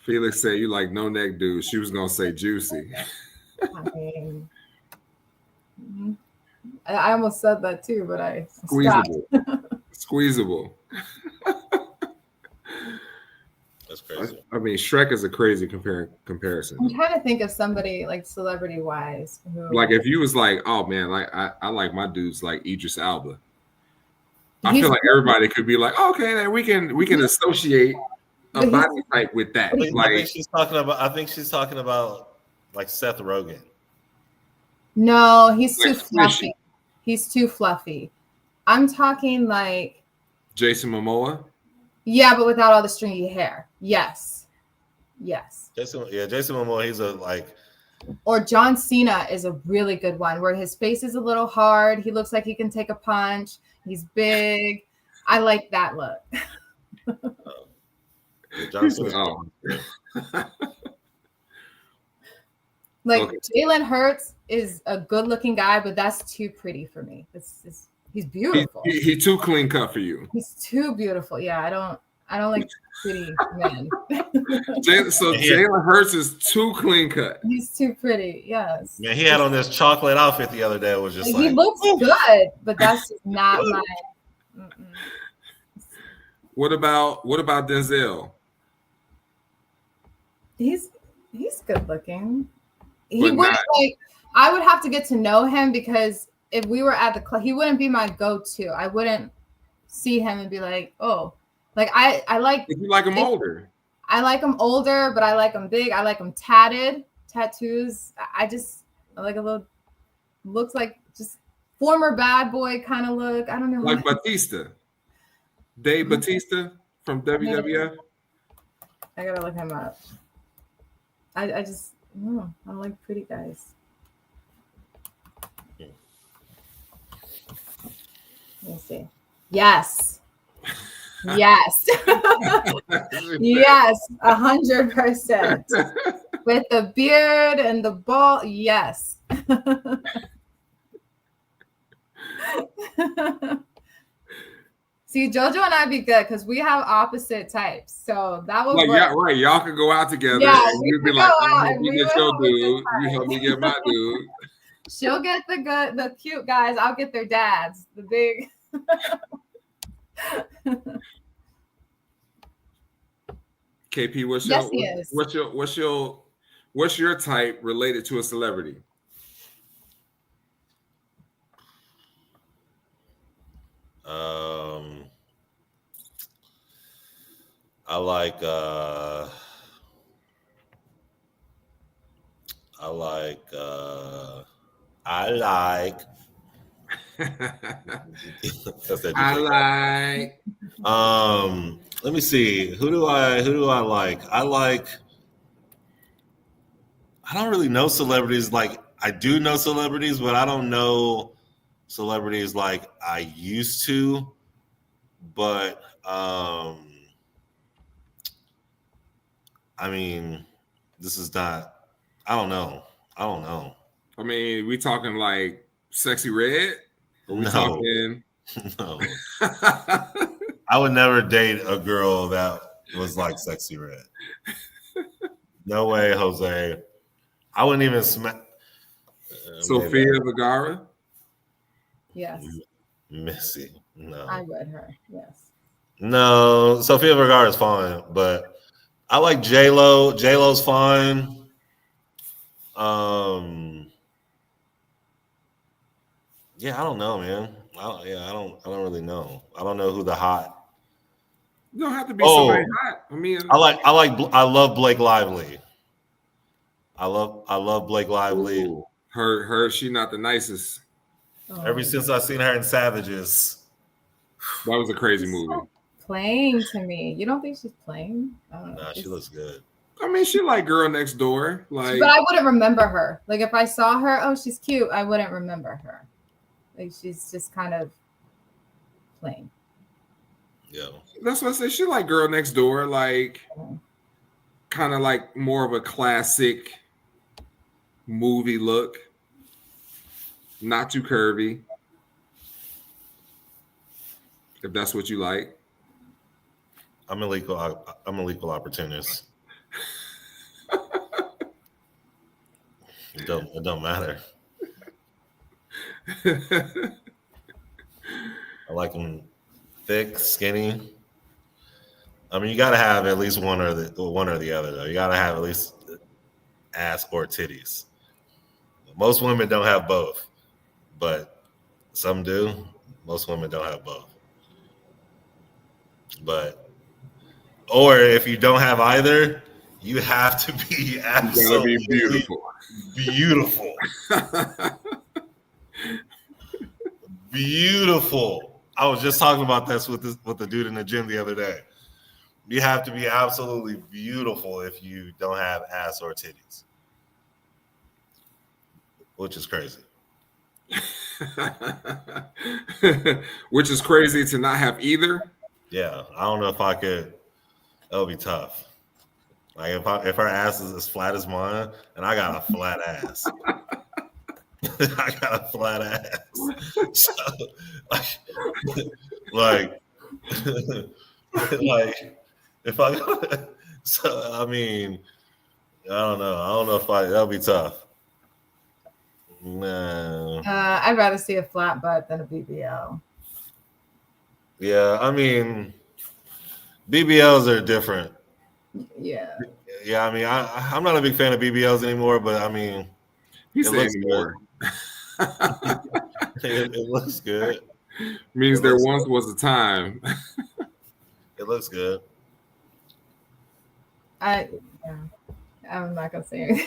Felix said, "You like no neck dude." She was gonna say juicy. I mean, I almost said that too, but I squeezable. Squeezable. That's crazy. I mean, Shrek is a crazy comparison. I'm trying to think of somebody celebrity wise. If you was like, oh man, I like my dudes like Idris Elba. I feel like everybody could be like, okay, then we can associate a body type with that. I think she's talking about like Seth Rogen. No, he's too fluffy. He's too fluffy. I'm talking like Jason Momoa. Yeah, but without all the stringy hair. Yes. Jason Momoa, he's Or John Cena is a really good one where his face is a little hard. He looks like he can take a punch. He's big. I like that look. Like Okay. Jalen Hurts is a good looking guy, but that's too pretty for me. He's beautiful. He too clean cut for you. He's too beautiful. Yeah, I don't like pretty men. Jalen Hurts is too clean cut. He's too pretty. Yes. Man, he had on this chocolate outfit the other day. It was just he looks good, but that's just not my. What about Denzel? He's good looking. He wouldn't like. I would have to get to know him because if we were at the club, he wouldn't be my go-to. I wouldn't see him and be like, oh, like I like. If you like him older. I like him older, but I like him big. I like him tattoos. I like a little. Looks like just former bad boy kind of look. I don't know. Like Batista. Dave Batista from WWF. I gotta look him up. I like pretty guys. Let me see. Yes. Yes. Yes. 100%. With the beard and the ball. Yes. See, JoJo and I be good because we have opposite types. So that would work. Yeah, right. Y'all could go out together. Yeah, and you'd be like, help me get your dude. You help me get my dude. She'll get the cute guys. I'll get their dads. The big. KP, what's your type related to a celebrity? I like let me see. Who do I like? I don't really know celebrities. Like I do know celebrities, but I don't know celebrities like I used to. But I mean, this is not. I don't know. I mean, we talking like Sexy Red? Or we talking? No. I would never date a girl that was like Sexy Red. No way, Jose. I wouldn't even smack. Sofia Vergara? Yes. Missy. No. I read her. Yes. No, Sofia Vergara is fine, but I like J-Lo. J-Lo's fine. Yeah, I don't know, man. I don't really know. I don't know who the hot. You don't have to be somebody hot. I mean, I love Blake Lively. I love Blake Lively. Ooh, her, she not the nicest. Ever since I seen her in Savages. That was a crazy movie. Playing to me. You don't think she's playing? Nah, she looks good. I mean, she like Girl Next Door. Like, but I wouldn't remember her. Like if I saw her, oh, she's cute. I wouldn't remember her. Like she's just kind of plain. Yeah. That's what I said. She like Girl Next Door, like kind of like more of a classic movie look. Not too curvy. If that's what you like. I'm an equal opportunist. It don't matter. I like them thick, skinny. I mean, you got to have at least one or the other, though. You got to have at least ass or titties. Most women don't have both, but some do. Most women don't have both. Or if you don't have either, you have to be absolutely beautiful. Beautiful. I was just talking about this with the dude in the gym the other day. You have to be absolutely beautiful if you don't have ass or titties, which is crazy. Which is crazy to not have either. Yeah, I don't know if I could. That would be tough. Like if her ass is as flat as mine, and I got a flat ass. I got a flat ass. So, like, like if I, so I mean, I don't know. I don't know if that'll be tough. No. I'd rather see a flat butt than a BBL. Yeah, I mean, BBLs are different. Yeah. Yeah, I mean, I'm not a big fan of BBLs anymore, but I mean, He's it saying looks more. it looks good. Means It there looks once was a time. It looks good. I'm not gonna say anything.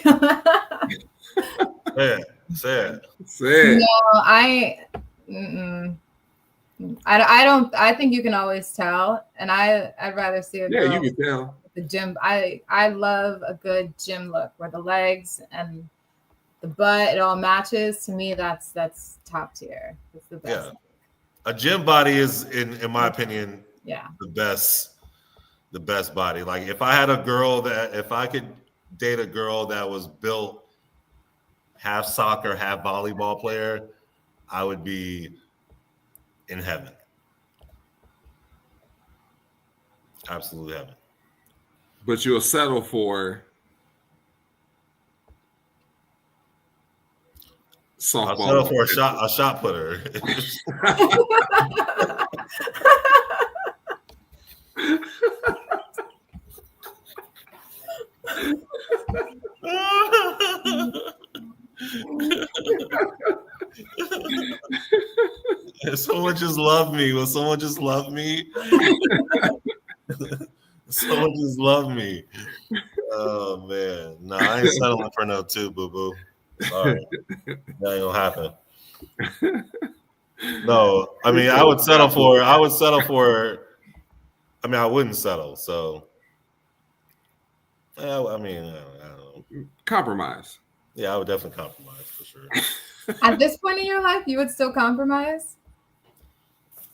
Say it. Say it. No, I don't. I think you can always tell, and I'd rather see a Yeah, girl you can tell. with the gym. I love a good gym look where the legs and the butt it all matches. To me, that's top tier. It's the best. Yeah. A gym body is, in my opinion, Yeah. the best body. Like if I could date a girl that was built half soccer, half volleyball player, I would be in heaven. Absolute heaven. But you'll settle for softball. I'll settle for a shot putter. If someone just loved me, will someone just love me? Someone just love me. Oh man, no, I ain't settling for no two, boo boo. Sorry, that ain't gonna happen. No, I mean I would settle for. I mean I wouldn't settle. So, I mean I don't know. Compromise. Yeah, I would definitely compromise for sure. At this point in your life, you would still compromise?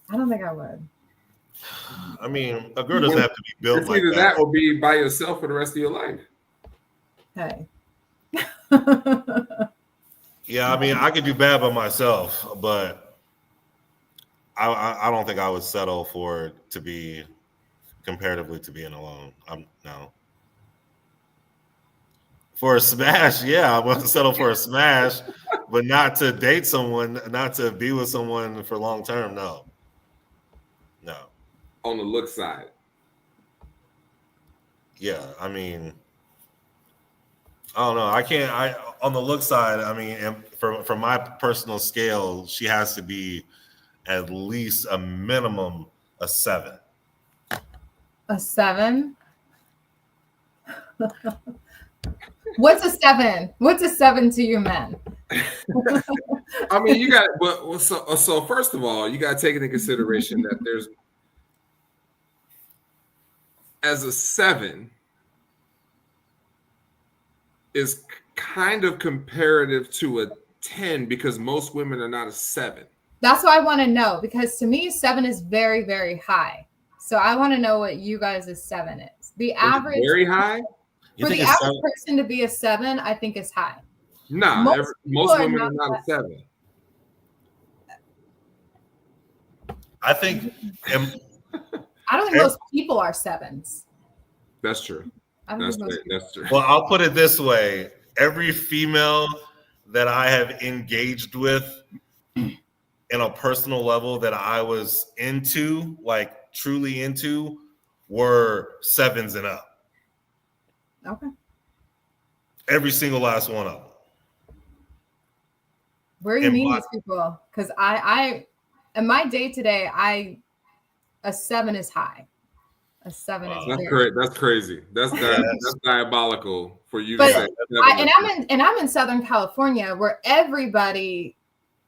I don't think I would. I mean, a girl doesn't have to be built It's like either that. that or be by yourself for the rest of your life. Hey. Yeah, I mean, I could do bad by myself, but I don't think I would settle for it to be comparatively to being alone. No. For a smash, yeah, I want to settle for a smash, but not to date someone, not to be with someone for long term. No. On the look side. Yeah, I mean, I don't know. On the look side, I mean, for my personal scale, she has to be at least a minimum a 7. A 7? What's a 7? What's a 7 to you men? I mean, you got, but so first of all, you got to take into consideration that there's, as a 7 is kind of comparative to a 10 because most women are not a 7. That's what I want to know, because to me 7 is very, very high. So I want to know what you guys' 7 is. The average, very high. For the average person to be a 7, I think is high. Nah, most women are not a 7. I think I don't think most people are 7s. That's true. That's true. Well, I'll put it this way. Every female that I have engaged with in a personal level that I was into, like truly into, were 7s and up. Okay. Every single last one of them. Where are you meeting these people? Because I in my day today, a 7 is high. A 7 is that's crazy. That's diabolical for you but to say. I'm in Southern California where everybody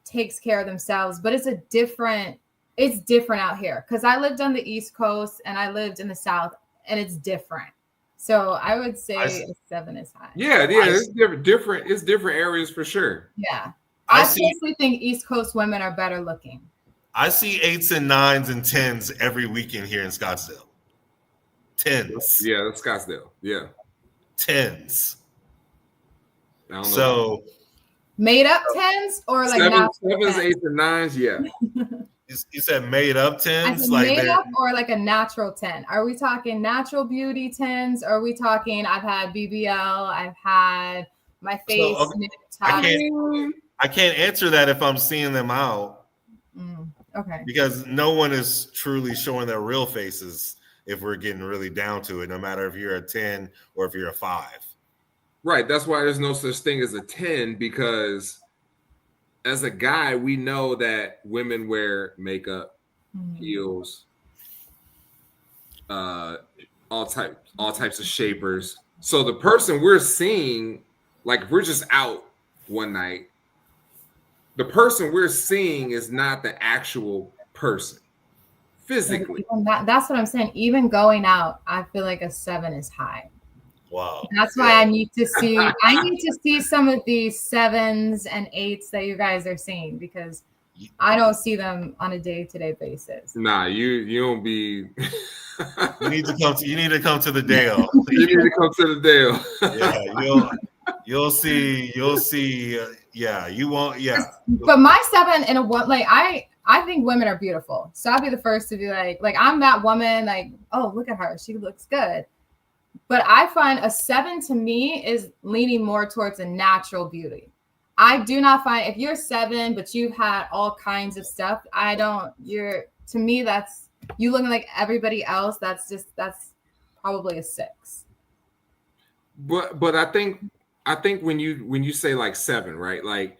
takes care of themselves, but it's different out here. Because I lived on the East Coast and I lived in the South. and it's different. So I would say a 7 is high. Yeah, it's different. It's different areas for sure. Yeah. I personally think East Coast women are better looking. I see 8s and 9s and 10s every weekend here in Scottsdale. 10s. Yeah, that's Scottsdale. Yeah. 10s. I don't know. So made up 10s or like 7s, 10s? 8s, and 9s. Yeah. You said made up 10s? Like made up or like a natural 10? Are we talking natural beauty 10s? Or are we talking I've had BBL, I've had my face I can't answer that if I'm seeing them out. Okay. Because no one is truly showing their real faces if we're getting really down to it, no matter if you're a 10 or if you're a 5. Right. That's why there's no such thing as a 10, because as a guy, we know that women wear makeup, heels, all types of shapers. So the person we're seeing, like if we're just out one night, the person we're seeing is not the actual person physically. That's what I'm saying. Even going out, I feel like a 7 is high. Wow. That's why I need to see some of these 7s and 8s that you guys are seeing, because I don't see them on a day-to-day basis. Nah, you don't be. You need to come to the Dale. You need to come to the Dale. Yeah, you'll see. Yeah, you won't. Yeah. But my 7 and a 1, like I think women are beautiful. So I'll be the first to be like I'm that woman. Like, oh, look at her, she looks good. But I find a 7 to me is leaning more towards a natural beauty. I do not find if you're 7, but you've had all kinds of stuff. To me, that's you looking like everybody else. That's probably a 6. But I think when you say like 7, right? Like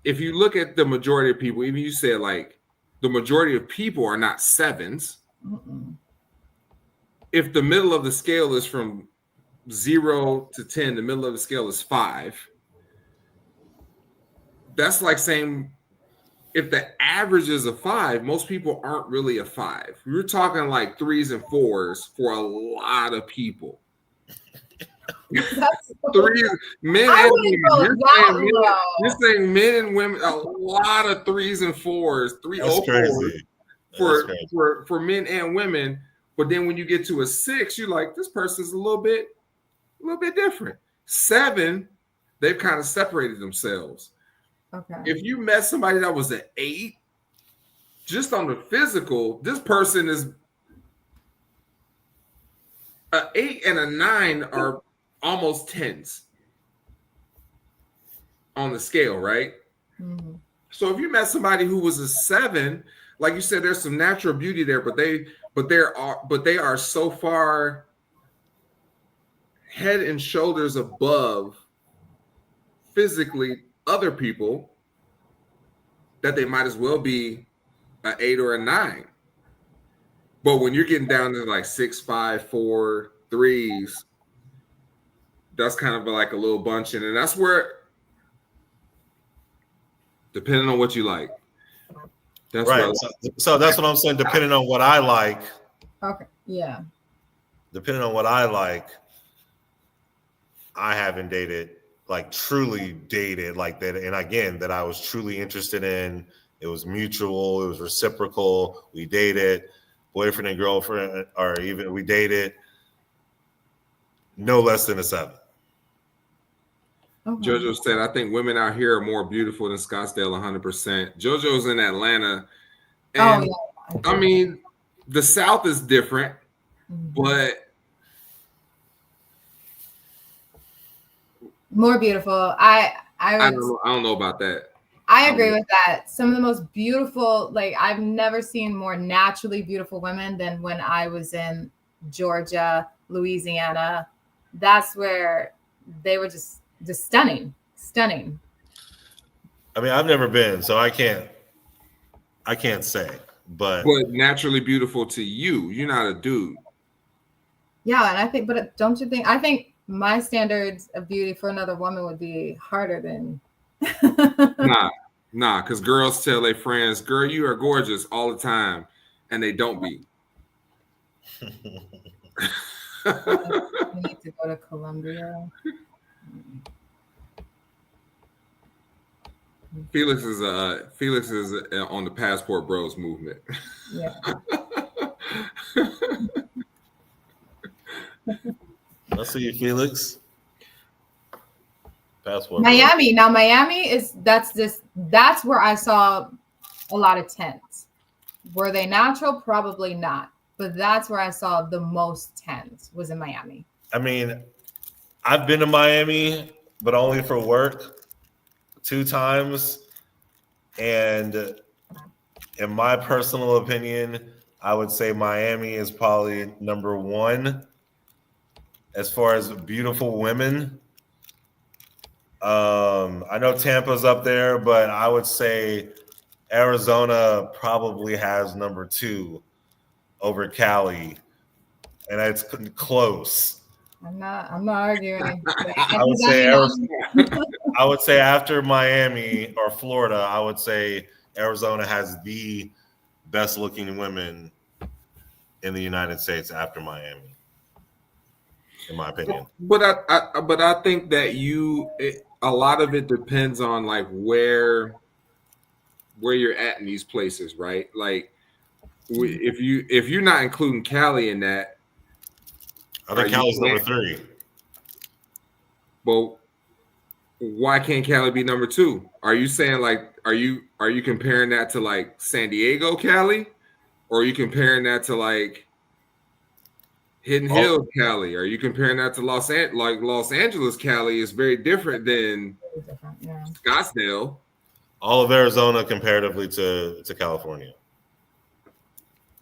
if you look at the majority of people, even you say like the majority of people are not 7s. If the middle of the scale is from 0 to 10, the middle of the scale is 5. That's like saying if the average is a 5, most people aren't really a 5. We're talking like 3s and 4s for a lot of people. 3 men and women. You're saying men and women, a lot of 3s and 4s, 3 for men and women. But then when you get to a 6, you're like, this person's a little bit different. 7, they've kind of separated themselves. Okay. If you met somebody that was an 8, just on the physical, this person is an 8 and a 9 are almost 10s on the scale, right? Mm-hmm. So if you met somebody who was a 7, like you said, there's some natural beauty there, but they are so far head and shoulders above physically other people that they might as well be an 8 or a 9. But when you're getting down to like 6, 5, 4, 3s, that's kind of like a little bunching, and that's where, depending on what you like. That's right. So that's what I'm saying. Depending on what I like. Okay. Yeah. Depending on what I like, I haven't truly dated like that. And again, that I was truly interested in. It was mutual. It was reciprocal. We dated, boyfriend and girlfriend, or even we dated. No less than a 7. Okay. JoJo said, I think women out here are more beautiful than Scottsdale, 100%. JoJo's in Atlanta. And I mean, the South is different, but more beautiful. I don't know about that. I agree with that. Some of the most beautiful, like I've never seen more naturally beautiful women than when I was in Georgia, Louisiana. That's where they were just stunning. I mean, I've never been, so I can't say, but naturally beautiful to you. You're not a dude. Yeah, and I think, but don't you think? I think my standards of beauty for another woman would be harder than. Nah, because girls tell their friends, "Girl, you are gorgeous" all the time, and they don't be. We need to go to Colombia. Felix is on the Passport Bros movement. Yeah. Let's see, Felix. Passport. Miami. Now Miami that's where I saw a lot of tens. Were they natural? Probably not. But that's where I saw the most tens was in Miami. I mean, I've been to Miami, but only for work 2 times. And in my personal opinion, I would say Miami is probably number 1 as far as beautiful women. I know Tampa's up there, but I would say Arizona probably has number 2 over Cali, and it's close. I'm not arguing. I would say after Miami or Florida, I would say Arizona has the best looking women in the United States after Miami, in my opinion. But I think that a lot of it depends on like where you're at in these places, right? Like if you're not including Cali in that, I think Cali's number 3. Well, why can't Cali be number 2? Are you saying like are you comparing that to like San Diego Cali, or are you comparing that to like Hidden Hills Cali? Are you comparing that to Los Angeles Cali is very different than Scottsdale. All of Arizona comparatively to California.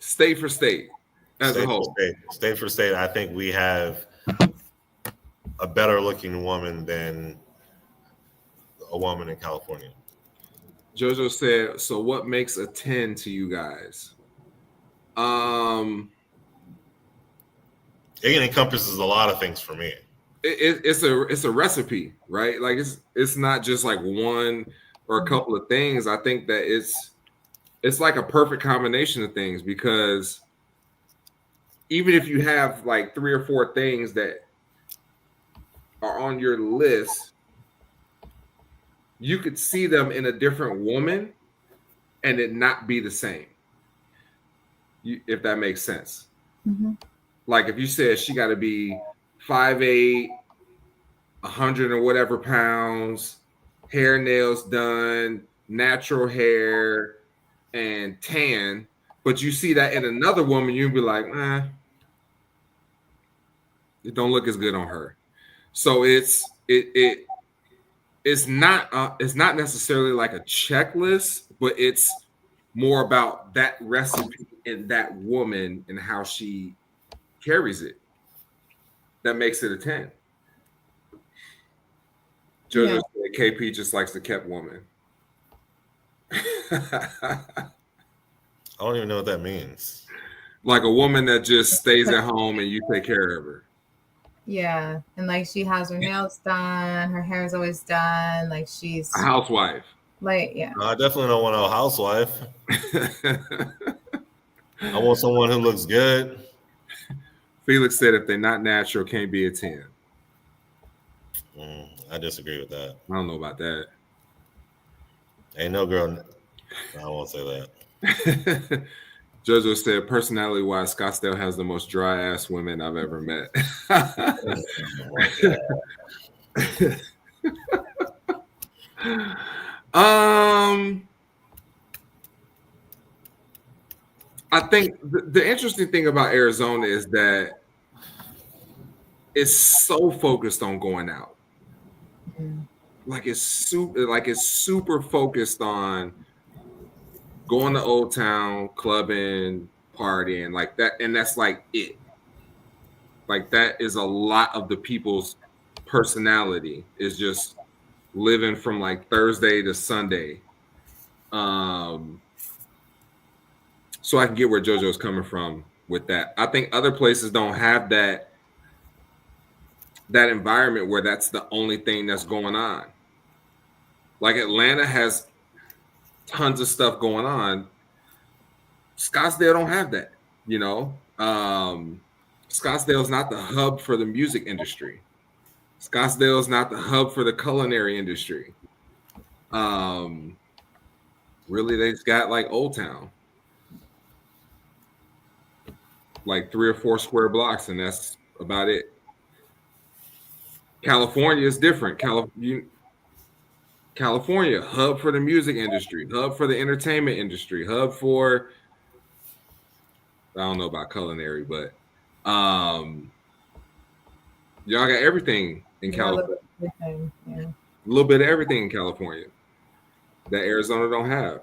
State for state, as a whole. State for state, I think we have a better looking woman than a woman in California. Jojo said, so what makes a 10 to you guys? It encompasses a lot of things for me. It's a recipe, right? Like it's not just like one or a couple of things. I think that it's like a perfect combination of things, because even if you have like 3 or 4 things that are on your list, you could see them in a different woman and it not be the same. If that makes sense. Mm-hmm. Like if you said she got to be 5'8", 100 or whatever pounds, hair, nails done, natural hair, and tan, but you see that in another woman, you'd be like, it don't look as good on her. So it's not necessarily like a checklist, but it's more about that recipe in that woman and how she carries it. That makes it a 10. Jojo said KP just likes the kept woman. I don't even know what that means. Like a woman that just stays at home and you take care of her. Yeah, and like she has her nails done, her hair is always done, like she's a housewife. Like, yeah. No, I definitely don't want a housewife. I want someone who looks good. Felix said if they're not natural, can't be a 10. I disagree with that. I don't know about that. Ain't no girl. I won't say that. Jojo said, personality-wise, Scottsdale has the most dry-ass women I've ever met. I think the interesting thing about Arizona is that it's so focused on going out. Like it's super focused on going to Old Town, clubbing, partying, like that, and that's like it. Like that is a lot of the people's personality, is just living from like Thursday to Sunday. So I can get where JoJo's coming from with that. I think other places don't have that environment where that's the only thing that's going on. Like Atlanta has tons of stuff going on. Scottsdale don't have that, you know. Scottsdale's not the hub for the music industry. Scottsdale's not the hub for the culinary industry. Really, they just got like Old Town, like 3 or 4 square blocks, and that's about it. California is different. California, hub for the music industry, hub for the entertainment industry, hub for, I don't know about culinary, but y'all got everything in California. Everything, yeah. A little bit of everything in California that Arizona don't have,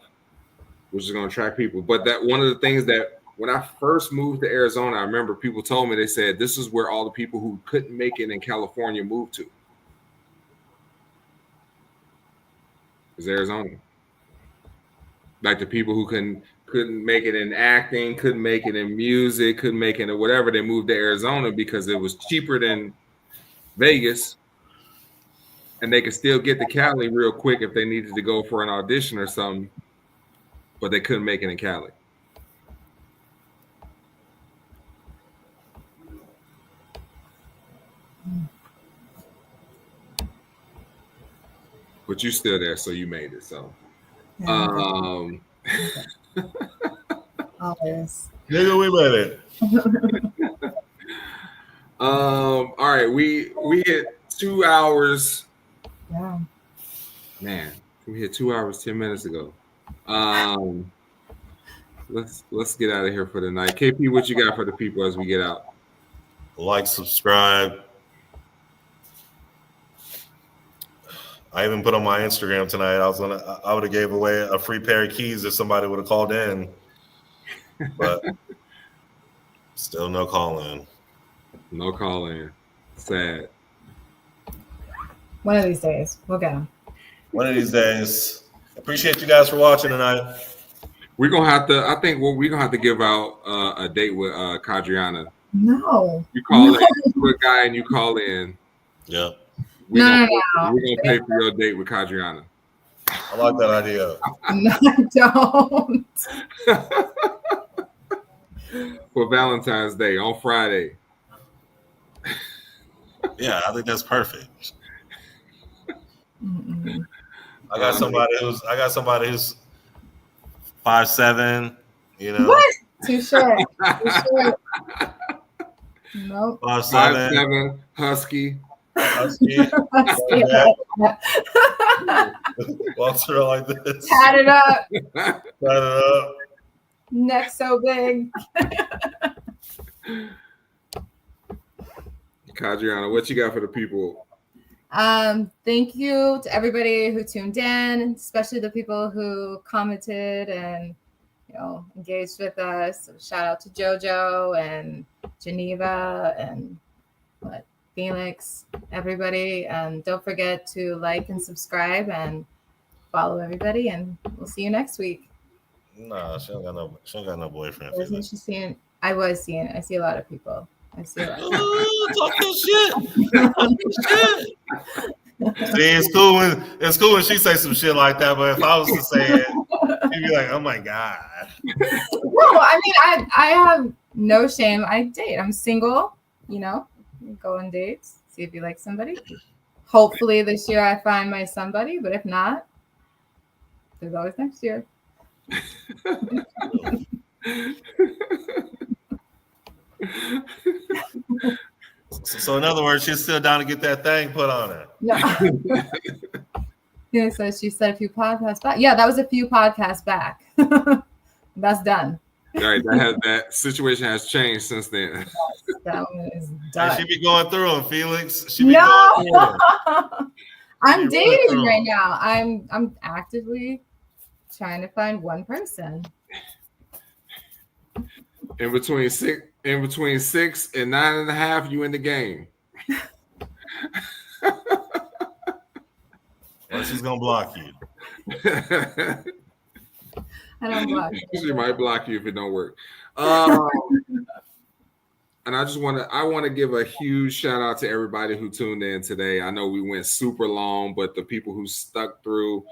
which is going to attract people. But that one of the things that when I first moved to Arizona, I remember people told me, they said, this is where all the people who couldn't make it in California moved to. Is Arizona. Like the people who couldn't make it in acting, couldn't make it in music, couldn't make it in whatever, they moved to Arizona because it was cheaper than Vegas. And they could still get to Cali real quick if they needed to go for an audition or something, but they couldn't make it in Cali. But you still there, so you made it. So, Always. Nigga, we made it. All right, we hit 2 hours. Yeah. Man, we hit 2 hours 10 minutes ago. Let's get out of here for the night. KP, what you got for the people as we get out? Like, subscribe. I even put on my Instagram tonight. I would have gave away a free pair of keys if somebody would have called in, but still no call in. No call in. Sad. One of these days, we'll get them. One of these days. Appreciate you guys for watching tonight. We're gonna have to. I think we're gonna have to give out a date with Kadriana. No. You call in to a guy and you call in. Yeah. No. We're gonna pay for your date with Kadriana. I like that idea. No, I don't. For Valentine's Day on Friday. Yeah, I think that's perfect. Mm-mm. I got somebody who's 5'7", you know. What? Too short. Too short. Nope. 5'7", husky. Walks around like this. Pat it up. Pat it up. Neck so big. Kadriana, what you got for the people? Thank you to everybody who tuned in, especially the people who commented and engaged with us. Shout out to JoJo and Geneva and Felix, everybody. And don't forget to like and subscribe and follow everybody. And we'll see you next week. No, she don't got no boyfriend. Isn't she seeing? I see a lot of people. I see a lot. Talk that shit. See, it's cool when she say some shit like that. But if I was to say it, you'd be like, "Oh my god." No, I mean, I have no shame. I date. I'm single. Go on dates. See if you like somebody. Hopefully this year I find my somebody. But if not, there's always next year. So in other words, she's still down to get that thing put on her. No. Yeah, so she said a few podcasts back. Yeah, that was a few podcasts back. That's done. All right, that situation has changed since then. That one is done. Hey, she be going through them, Felix. I'm dating right now. I'm actively trying to find one person. In between 6 and 9.5, you in the game. Well, she's gonna block you. I don't block. She might block you if it don't work. And I want to give a huge shout out to everybody who tuned in today. I know we went super long, but the people who stuck through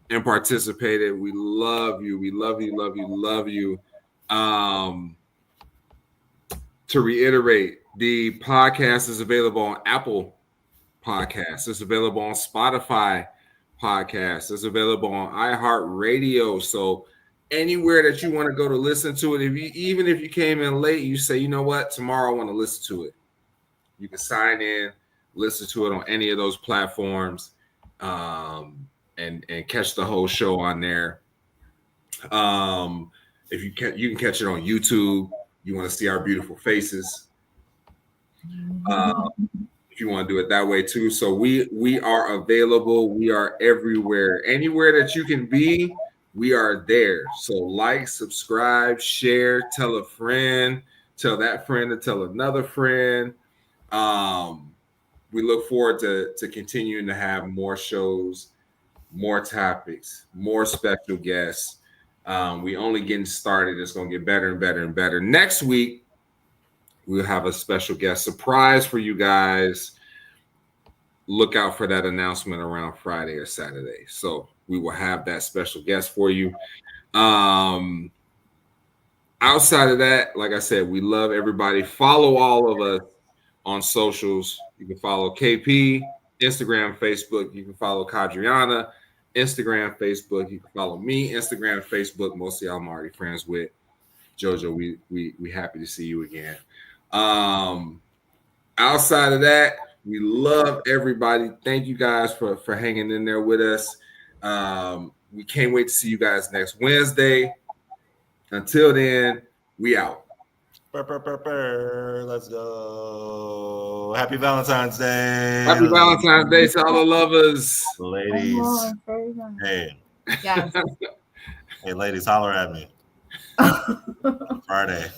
and participated, we love you. We love you, love you, love you. to reiterate, the podcast is available on Apple Podcasts. It's available on Spotify Podcasts. It's available on iHeartRadio. So anywhere that you want to go to listen to it, even if you came in late, you say, you know what, tomorrow I want to listen to it. You can sign in, listen to it on any of those platforms, and catch the whole show on there. If you can catch it on YouTube. You want to see our beautiful faces. If you want to do it that way too. So we are available. We are everywhere. Anywhere that you can be, we are there. So like, subscribe, share, tell a friend, tell that friend to tell another friend. We look forward to continuing to have more shows, more topics, more special guests. We only getting started. It's going to get better and better and better. Next week, we'll have a special guest surprise for you guys. Look out for that announcement around Friday or Saturday. So we will have that special guest for you. Outside of that, like I said, we love everybody. Follow all of us on socials. You can follow KP, Instagram, Facebook. You can follow Kadriana, Instagram, Facebook. You can follow me, Instagram, Facebook. Most of y'all I'm already friends with. Jojo, we happy to see you again. Outside of that, we love everybody. Thank you guys for hanging in there with us. We can't wait to see you guys next Wednesday. Until then, we out. Let's go. Happy Valentine's Day. Happy Valentine's Day to all the lovers. Ladies. Oh, very nice. Hey. Yes. Hey, ladies, holler at me. Friday.